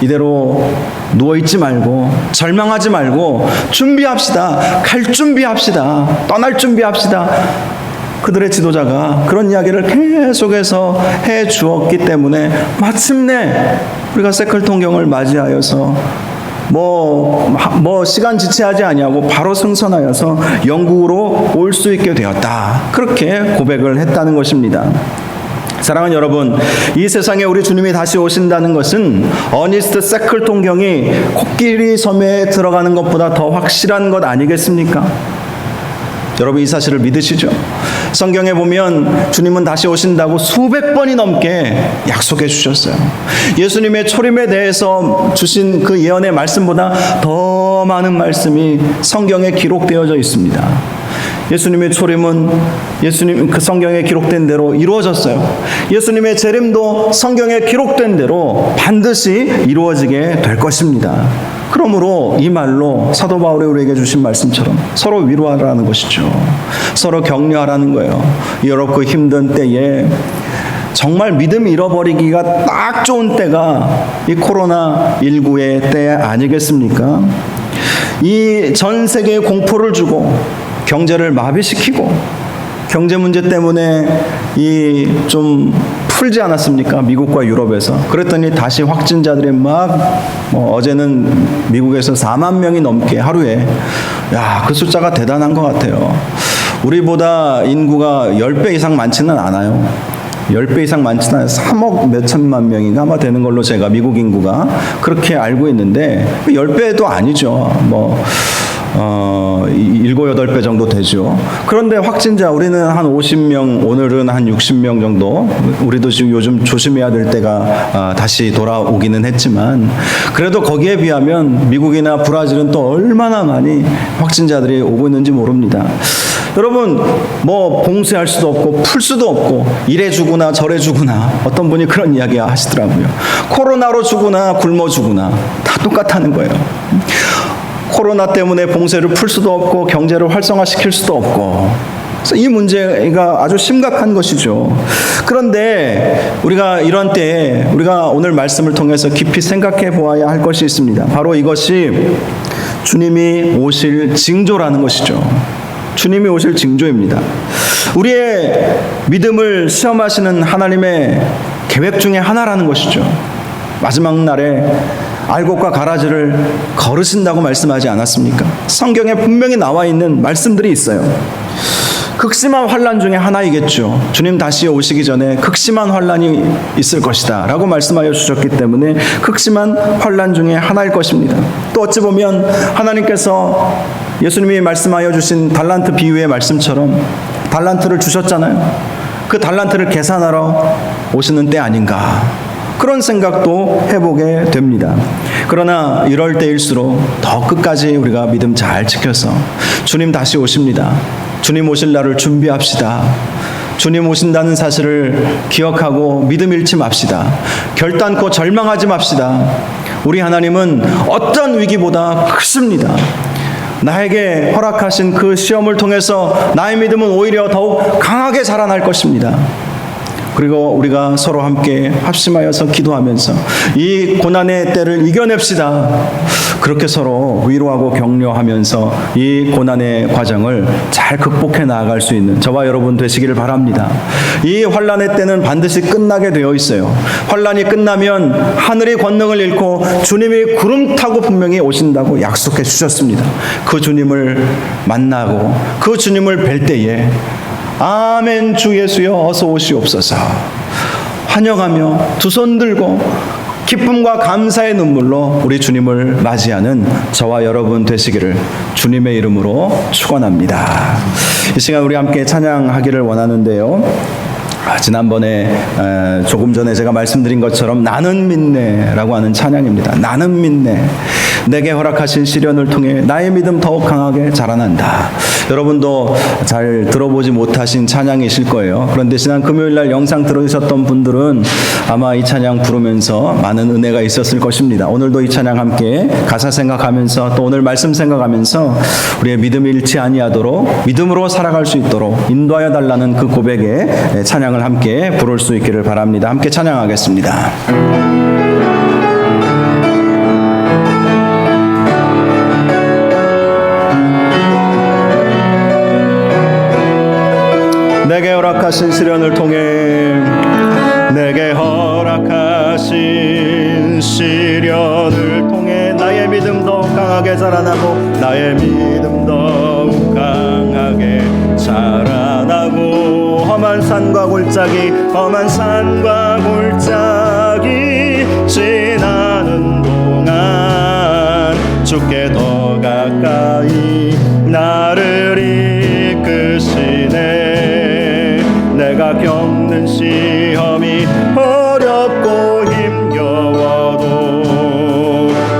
이대로 누워있지 말고 절망하지 말고 준비합시다. 갈 준비합시다. 떠날 준비합시다. 그들의 지도자가 그런 이야기를 계속해서 해 주었기 때문에 마침내 우리가 세클턴 경을 맞이하여서 시간 지체하지 아니하고 바로 승선하여서 영국으로 올 수 있게 되었다. 그렇게 고백을 했다는 것입니다. 사랑하는 여러분, 이 세상에 우리 주님이 다시 오신다는 것은 어니스트 세클턴 경이 코끼리 섬에 들어가는 것보다 더 확실한 것 아니겠습니까? 여러분 이 사실을 믿으시죠? 성경에 보면 주님은 다시 오신다고 수백 번이 넘게 약속해 주셨어요. 예수님의 초림에 대해서 주신 그 예언의 말씀보다 더 많은 말씀이 성경에 기록되어져 있습니다. 예수님의 초림은 그 성경에 기록된 대로 이루어졌어요. 예수님의 재림도 성경에 기록된 대로 반드시 이루어지게 될 것입니다. 그러므로 이 말로 사도 바울이 우리에게 주신 말씀처럼 서로 위로하라는 것이죠. 서로 격려하라는 거예요. 이 어렵고 힘든 때에 정말 믿음 잃어버리기가 딱 좋은 때가 이 코로나19의 때 아니겠습니까? 이 전 세계에 공포를 주고 경제를 마비시키고 경제 문제 때문에 좀 풀지 않았습니까? 미국과 유럽에서. 그랬더니 다시 확진자들이 어제는 미국에서 4만 명이 넘게 하루에. 그 숫자가 대단한 것 같아요. 우리보다 인구가 10배 이상 많지는 않아요. 10배 이상 많지는 않아요. 3억 몇천만 명인가 아마 되는 걸로 제가 미국 인구가 그렇게 알고 있는데 10배도 아니죠. 7, 8배 정도 되죠. 그런데 확진자 우리는 한 50명, 오늘은 한 60명 정도. 우리도 지금 요즘 조심해야 될 때가 다시 돌아오기는 했지만 그래도 거기에 비하면 미국이나 브라질은 또 얼마나 많이 확진자들이 오고 있는지 모릅니다. 여러분, 뭐 봉쇄할 수도 없고 풀 수도 없고 이래 주구나 저래 주구나, 어떤 분이 그런 이야기 하시더라고요. 코로나로 주구나 굶어 주구나 다 똑같다는 거예요. 코로나 때문에 봉쇄를 풀 수도 없고 경제를 활성화시킬 수도 없고, 그래서 이 문제가 아주 심각한 것이죠. 그런데 우리가 이런 때에 우리가 오늘 말씀을 통해서 깊이 생각해 보아야 할 것이 있습니다. 바로 이것이 주님이 오실 징조라는 것이죠. 주님이 오실 징조입니다. 우리의 믿음을 시험하시는 하나님의 계획 중에 하나라는 것이죠. 마지막 날에 알곡과 가라지를 거르신다고 말씀하지 않았습니까? 성경에 분명히 나와 있는 말씀들이 있어요. 극심한 환난 중에 하나이겠죠. 주님 다시 오시기 전에 극심한 환난이 있을 것이다 라고 말씀하여 주셨기 때문에 극심한 환난 중에 하나일 것입니다. 또 어찌 보면 하나님께서 예수님이 말씀하여 주신 달란트 비유의 말씀처럼 달란트를 주셨잖아요. 그 달란트를 계산하러 오시는 때 아닌가, 그런 생각도 해보게 됩니다. 그러나 이럴 때일수록 더 끝까지 우리가 믿음 잘 지켜서 주님 다시 오십니다. 주님 오실 날을 준비합시다. 주님 오신다는 사실을 기억하고 믿음 잃지 맙시다. 결단코 절망하지 맙시다. 우리 하나님은 어떤 위기보다 크십니다. 나에게 허락하신 그 시험을 통해서 나의 믿음은 오히려 더욱 강하게 자라날 것입니다. 그리고 우리가 서로 함께 합심하여서 기도하면서 이 고난의 때를 이겨냅시다. 그렇게 서로 위로하고 격려하면서 이 고난의 과정을 잘 극복해 나아갈 수 있는 저와 여러분 되시기를 바랍니다. 이 환난의 때는 반드시 끝나게 되어 있어요. 환난이 끝나면 하늘이 권능을 잃고 주님이 구름 타고 분명히 오신다고 약속해 주셨습니다. 그 주님을 만나고 그 주님을 뵐 때에 아멘 주 예수여 어서 오시옵소서 환영하며 두 손 들고 기쁨과 감사의 눈물로 우리 주님을 맞이하는 저와 여러분 되시기를 주님의 이름으로 축원합니다. 이 시간 우리 함께 찬양하기를 원하는데요. 지난번에 조금 전에 제가 말씀드린 것처럼 나는 믿네라고 하는 찬양입니다. 나는 믿네. 내게 허락하신 시련을 통해 나의 믿음 더욱 강하게 자라난다. 여러분도 잘 들어보지 못하신 찬양이실 거예요. 그런데 지난 금요일날 영상 들으셨던 분들은 아마 이 찬양 부르면서 많은 은혜가 있었을 것입니다. 오늘도 이 찬양 함께 가사 생각하면서 또 오늘 말씀 생각하면서 우리의 믿음이 잃지 아니하도록 믿음으로 살아갈 수 있도록 인도하여 달라는 그 고백의 찬양을 함께 부를 수 있기를 바랍니다. 함께 찬양하겠습니다. 내게 허락하신 시련을 통해 내게 허락하신 시련을 통해 나의 믿음 더욱 강하게 자라나고 나의 믿음 더욱 강하게 자라나고 험한 산과 골짜기 지나는 동안 주께 더 가까이 나를 이끄시네. 내가 겪는 시험이 어렵고 힘겨워도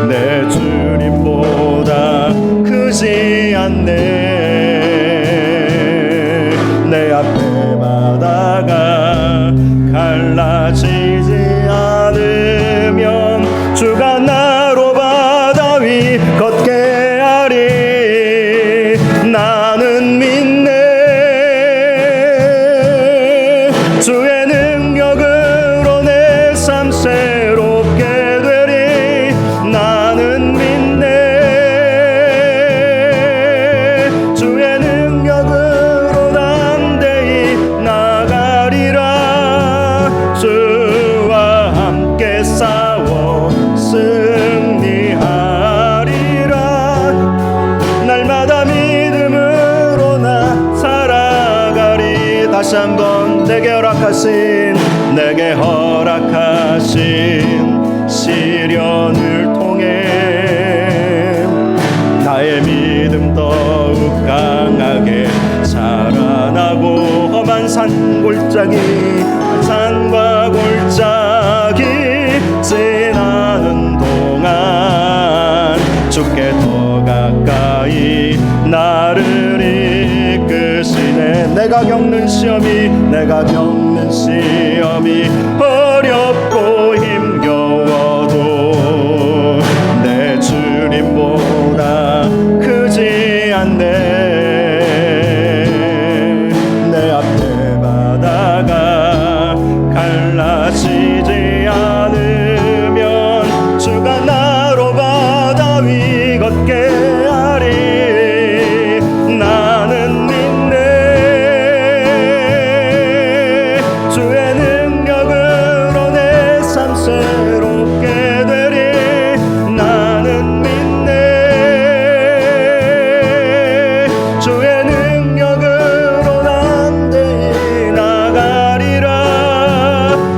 내 주님보다 크지 않네. 내 앞에 바다가 갈라지지 않으면 주가 나로 바다 위 걷게 하리. 나는 믿네. 주의 능력으로 내 삶 새롭게 되리. 나는 믿네. 주의 능력으로 담대히 나가리라. 주와 함께 싸워 승리하리라. 날마다 믿음으로 나 살아가리. 다시 한번 내게 허락하신 시련을 통해 나의 믿음 믿음 더욱 강하게 자라나고 험한 산 골짜기 산과 골짜기 지나는 동안 주께 더 가까이 나를 이끄시네. 내가 겪는 시험이 어렵고 힘겨워도 내 주님보다 크지 않네. 내 앞에 바다가 갈라지지 않으면 주가 나로 바다 위 걷게 하리. 나는 믿네. 주의 능력으로 내 삶 새롭게 되리. 나는 믿네. 주의 능력으로 담대히 나가리라.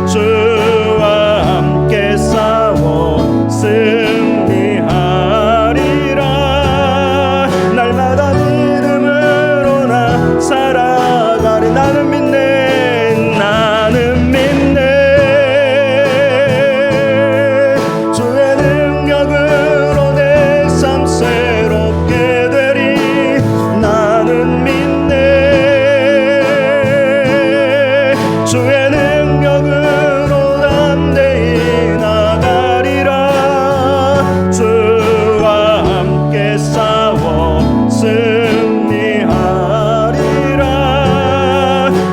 주와 함께 싸워 승리하리라. 날마다 믿음으로 나 살아가리. 나는 믿네. 나는 믿네. 주의 능력으로 내 삶 새롭게 되리. 나는 믿네. 주의 능력으로 담대히 나가리라. 주와 함께 싸워 승리하리라.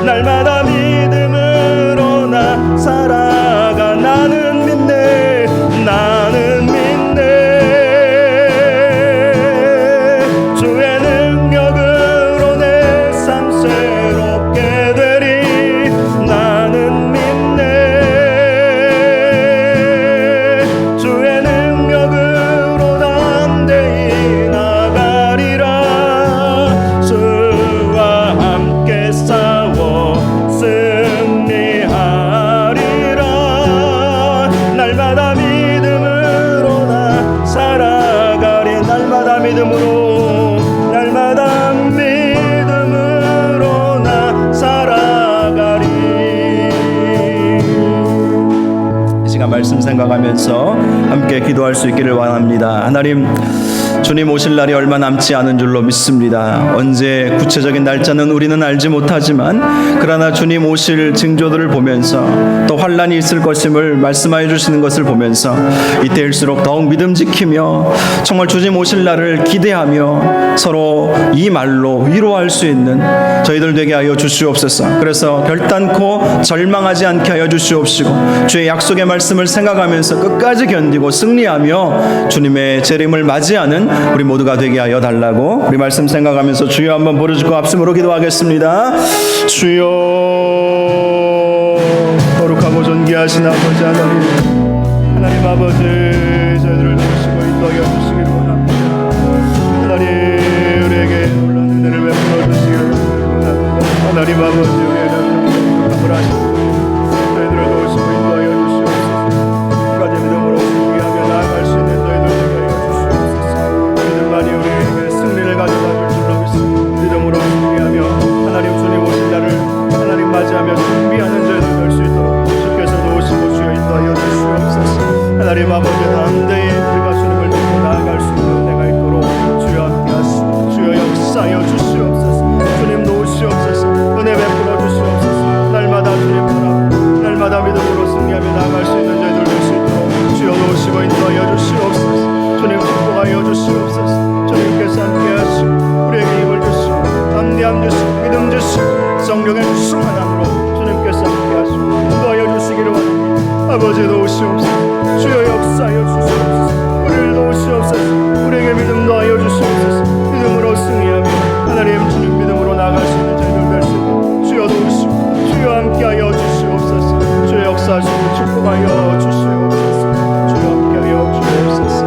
날마다 믿음으로 나 살아가. 나는 믿네. 나는 믿네. 주의 능력으로 내 삶 새롭게 되리. 나는 믿네. 주의 능력으로 담대히 나가리라. 주와 함께 싸워 승리하리라. 날마다 믿음으로 나 살아가리. 날마다 믿음으로 나 살아가리. 이 시간 말씀 생각하면서 함께 기도할 수 있기를 원합니다. 하나님, 주님 오실 날이 얼마 남지 않은 줄로 믿습니다. 언제 구체적인 날짜는 우리는 알지 못하지만 그러나 주님 오실 징조들을 보면서 또 환난이 있을 것임을 말씀하여 주시는 것을 보면서 이때일수록 더욱 믿음 지키며 정말 주님 오실 날을 기대하며 서로 이 말로 위로할 수 있는 저희들 되게 하여 주시옵소서. 그래서 결단코 절망하지 않게 하여 주시옵시고 주의 약속의 말씀을 생각하면서 끝까지 견디고 승리하며 주님의 재림을 맞이하는 우리 모두가 되게 하여 달라고 우리 말씀 생각하면서 주여 한번 부르짖고 합심으로 기도하겠습니다. 주여, 거룩하고 존귀하신 아버지 하나님 아버지, 저희들을 도우시고 인도하여 주시기를 원합니다. 하나님, 우리에게 놀라운 은혜를 베풀어 주시기를 원합니다. 하나님 아버지, 우리에게 감을 하시고 저희들을 도우시고 인도하여 주시옵소서. 끝까지 믿음으로 승리하며 나아갈 수 있는 저희들 되게 하여 주시옵소서. 믿음만이 우리에게 승리를 가져다 줄 줄로 믿습니다. 믿음으로 승리하며 하나님 주님 오신 날을 하나님 맞이하며 준비하는 저희들 될 수 있도록 주께서 도우시고 주여 인도하여 주시옵소서. 하나님 아버지, 담대히 우리가 주님을 믿고 나아갈 수 있는 은혜가 있도록 주여 함께 하시고 주여 역사하여 주시옵소서. 주님 도우시옵소서. 은혜 베풀어 주시옵소서. 날마다 주님 바라보고 날마다 믿음으로 승리하며 나아갈 수 있는 저희들 될 수 있도록 주여 도우시고 인도하여 주시옵소서. 주님 축복하여 주시옵소서. 주님께서 함께 하시고 우리에게 힘을 주시고 담대함 주시고 믿음 주시고 성령의 충만함으로 주님께서 함께 하시고 인도하여 주시기를 원합니다. 아버지 도우시옵소서. 주여 역사하여 주시옵소서. 우리를 도우시옵소서. 우리에게 믿음 더하여 주시옵소서. 믿음으로 승리하며 하나님 주님 믿음으로 나아갈 수 있는 저희들 될 수 있도록 주여 도우시고 주여 함께하여 주시옵소서. 주여 역사하시고 축복하여 주시옵소서. 주여 함께하여 주시옵소서.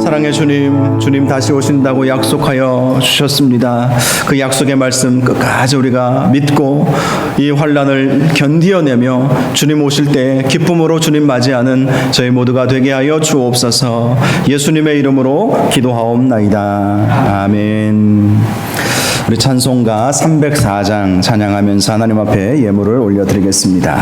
사랑의 주 주님 다시 오신다고 약속하여 주셨습니다. 그 약속의 말씀 끝까지 우리가 믿고 이 환난을 견디어내며 주님 오실 때 기쁨으로 주님 맞이하는 저희 모두가 되게 하여 주옵소서. 예수님의 이름으로 기도하옵나이다. 아멘. 우리 찬송가 304장 찬양하면서 하나님 앞에 예물을 올려드리겠습니다.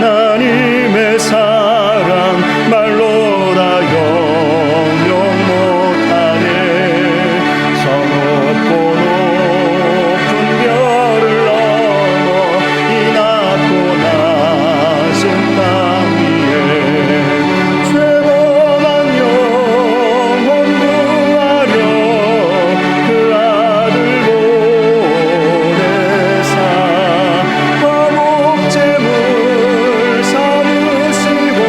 하나님의 사랑 말로 다 영영 못하네. 저 높고 높은 별을 넘어 이 낮고 낮은 땅 위에 죄범한 영혼 구하려 그 아들 보내사 제물 삼으시고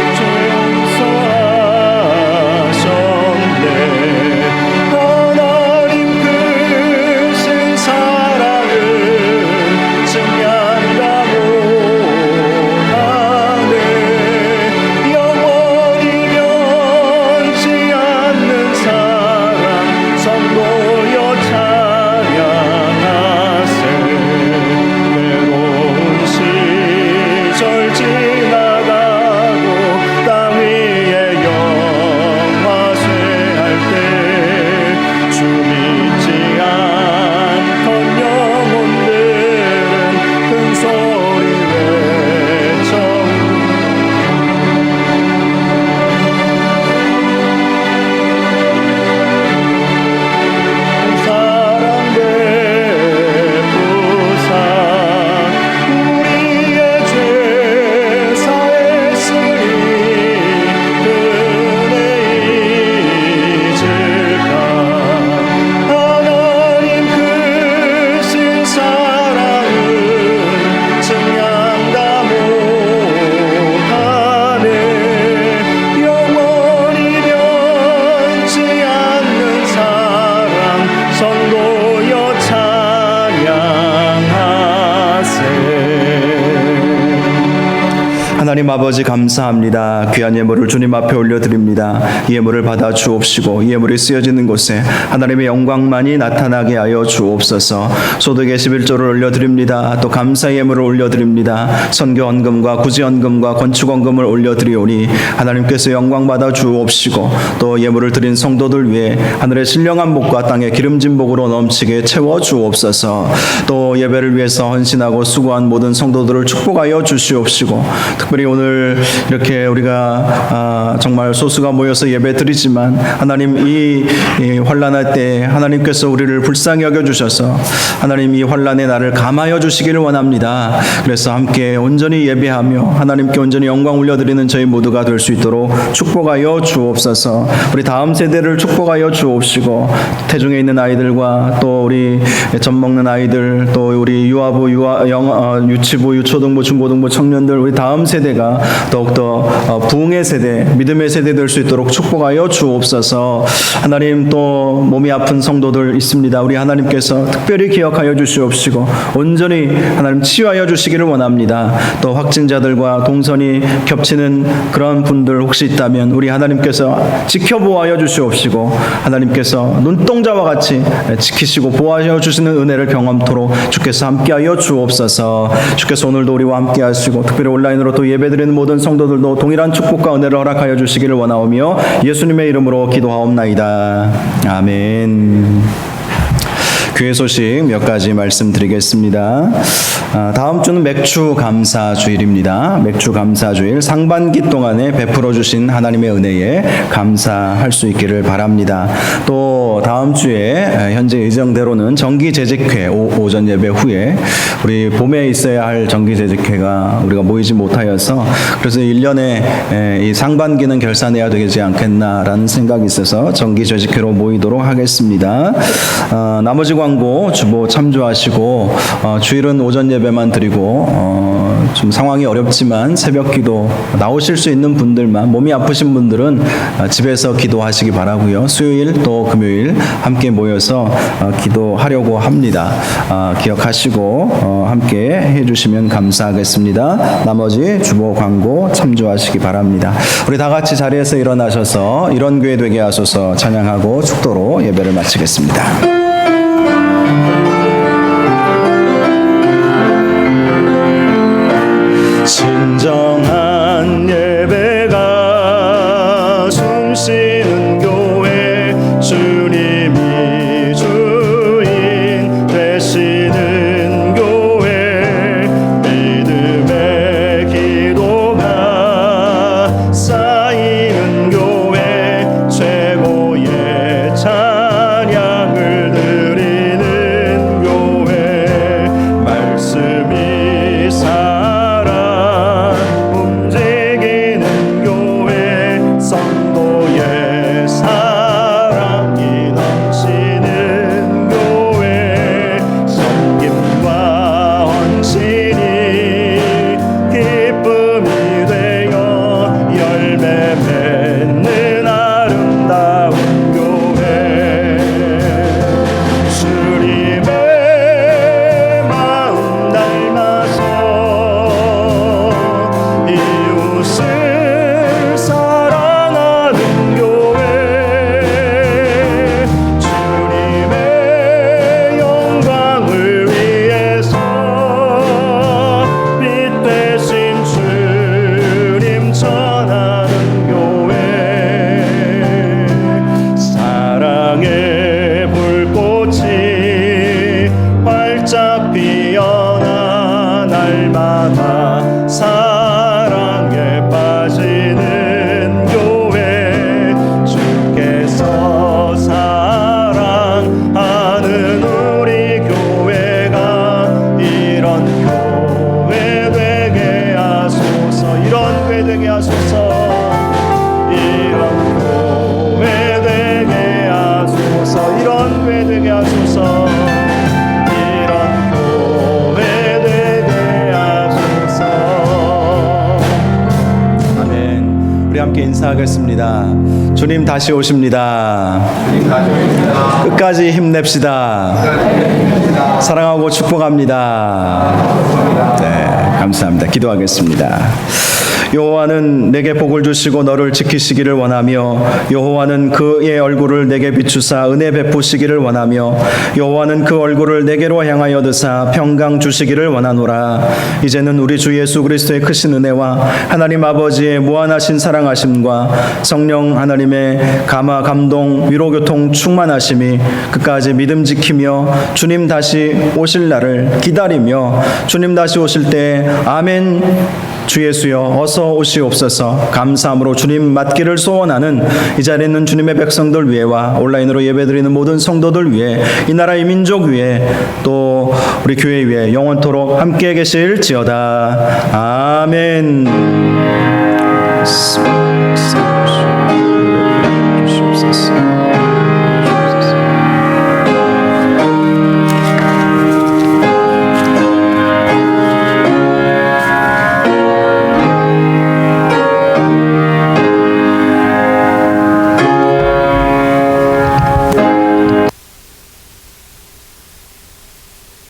죄 용서하셨네. 하나님 크신 사랑은 증량다 못하네. 영원히 변치 않는 사랑 선보여 찬양하세. 시절 지나가고 땅 위에 영화쇠할 때 주 믿지 않던 영혼들은 큰 소리 외쳐 사랑 베푸사 우리의 죄 사했으니 은혜 잊을까. 하나님 크신 사랑은 증량다 못하네. 영원히 변치 않는 사랑 선고여 찬양하세. 하나님 아버지 감사합니다. 귀한 예물을 주님 앞에 올려드립니다. 이 예물을 받아 주옵시고 이 예물이 쓰여지는 곳에 하나님의 영광만이 나타나게 하여 주옵소서. 소득의 11조를 올려드립니다. 또 감사 예물을 올려드립니다. 선교 헌금과 구제 헌금과 건축 헌금을 올려드리오니 하나님께서 영광 받아 주옵시고 또 예물을 드린 성도들 위해 하늘의 신령한 복과 땅의 기름진 복으로 넘치게 채워 주옵소서. 또 예배를 위해서 헌신하고 수고한 모든 성도들을 축복하여 주시옵시고 특별히 오늘 이렇게 우리가 정말 소수가 모여서 예배 드리지만 하나님 이 환난할 때 하나님께서 우리를 불쌍히 여겨주셔서 하나님 이 환난의 날을 감하여 주시기를 원합니다. 그래서 함께 온전히 예배하며 하나님께 온전히 영광 올려드리는 저희 모두가 될 수 있도록 축복하여 주옵소서. 우리 다음 세대를 축복하여 주옵시고 태중에 있는 아이들과 또 우리 젖 먹는 아이들 또 우리 유아부, 유치부, 유초등부, 중고등부 청년들 우리 다음 세대가 더욱더 부흥의 세대, 믿음의 세대 될 수 있도록 축복하여 주옵소서. 하나님 또 몸이 아픈 성도들 있습니다. 우리 하나님께서 특별히 기억하여 주시옵시고 온전히 하나님 치유하여 주시기를 원합니다. 또 확진자들과 동선이 겹치는 그런 분들 혹시 있다면 우리 하나님께서 지켜보아여 주시옵시고 하나님께서 눈동자와 같이 지키시고 보호하여 주시는 은혜를 경험토록 주께서 함께하여 주옵소서. 주께서 오늘도 우리와 함께 하시고 특별히 온라인으로 또 예배드리는 모든 성도들도 동일한 축복과 은혜를 허락하여 주시기를 원하오며 예수님의 이름으로 기도하옵나이다. 아멘. 교회 소식 몇 가지 말씀드리겠습니다. 다음 주는 맥주 감사 주일입니다. 맥주 감사 주일 상반기 동안에 베풀어 주신 하나님의 은혜에 감사할 수 있기를 바랍니다. 또 다음 주에 현재 예정대로는 정기재직회 오전 예배 후에 우리 봄에 있어야 할 정기재직회가 우리가 모이지 못하여서 그래서 1년에 이 상반기는 결산해야 되지 않겠나라는 생각이 있어서 정기재직회로 모이도록 하겠습니다. 나머지 광고 주보 참조하시고 주일은 오전 예배만 드리고 좀 상황이 어렵지만 새벽 기도 나오실 수 있는 분들만, 몸이 아프신 분들은 집에서 기도하시기 바라고요. 수요일 또 금요일 함께 모여서 기도하려고 합니다. 기억하시고 함께 해주시면 감사하겠습니다. 나머지 주보 광고 참조하시기 바랍니다. 우리 다 같이 자리에서 일어나셔서 이런 교회 되게 하소서 찬양하고 축도로 예배를 마치겠습니다. 진정한 예배가 숨쉬는 교회, 주님이 주인 되시는 교회, 믿음의 기도가 쌓이는 교회, 최고의 찬양을 드리는 교회, 말씀이 움직이는 교회, 성도의 사랑이 넘치는 교회, 섬김과 헌신이 기쁨이 되어 열매 맺는 아름다운 교회, 주님의 마음 닮아서 이웃을 사랑하는 교회, 주님의 영광을 위해서 빛 되신 주님 전하는 교회, 사랑의 불꽃이 활짝 피어나 날마다 사랑에 빠지는 교회, 주께서 사랑하는 우리 교회가 이런 교회 되게 하소서, 이런 교회 되게 하소서, 이런 교회 되게 하소서, 이런 교회 되게 하소서, 이런 교회 되게 하소서. 아멘. 우리 함께 인사하겠습니다. 주님 다시 오십니다. 끝까지 힘냅시다. 사랑하고 축복합니다. 네, 감사합니다. 기도하겠습니다. 여호와는 내게 복을 주시고 너를 지키시기를 원하며, 여호와는 그의 얼굴을 내게 비추사 은혜 베푸시기를 원하며, 여호와는 그 얼굴을 내게로 향하여 드사 평강 주시기를 원하노라. 이제는 우리 주 예수 그리스도의 크신 은혜와 하나님 아버지의 무한하신 사랑하심과 성령 하나님의 감화 감동 위로 교통 충만하심이 끝까지 믿음 지키며 주님 다시 오실 날을 기다리며 주님 다시 오실 때 아멘 주 예수여 어서 오시옵소서 감사함으로 주님 맞기를 소원하는 이 자리에 있는 주님의 백성들 위에와 온라인으로 예배드리는 모든 성도들 위에, 이 나라의 민족 위에, 또 우리 교회 위에 영원토록 함께 계실지어다. 아멘.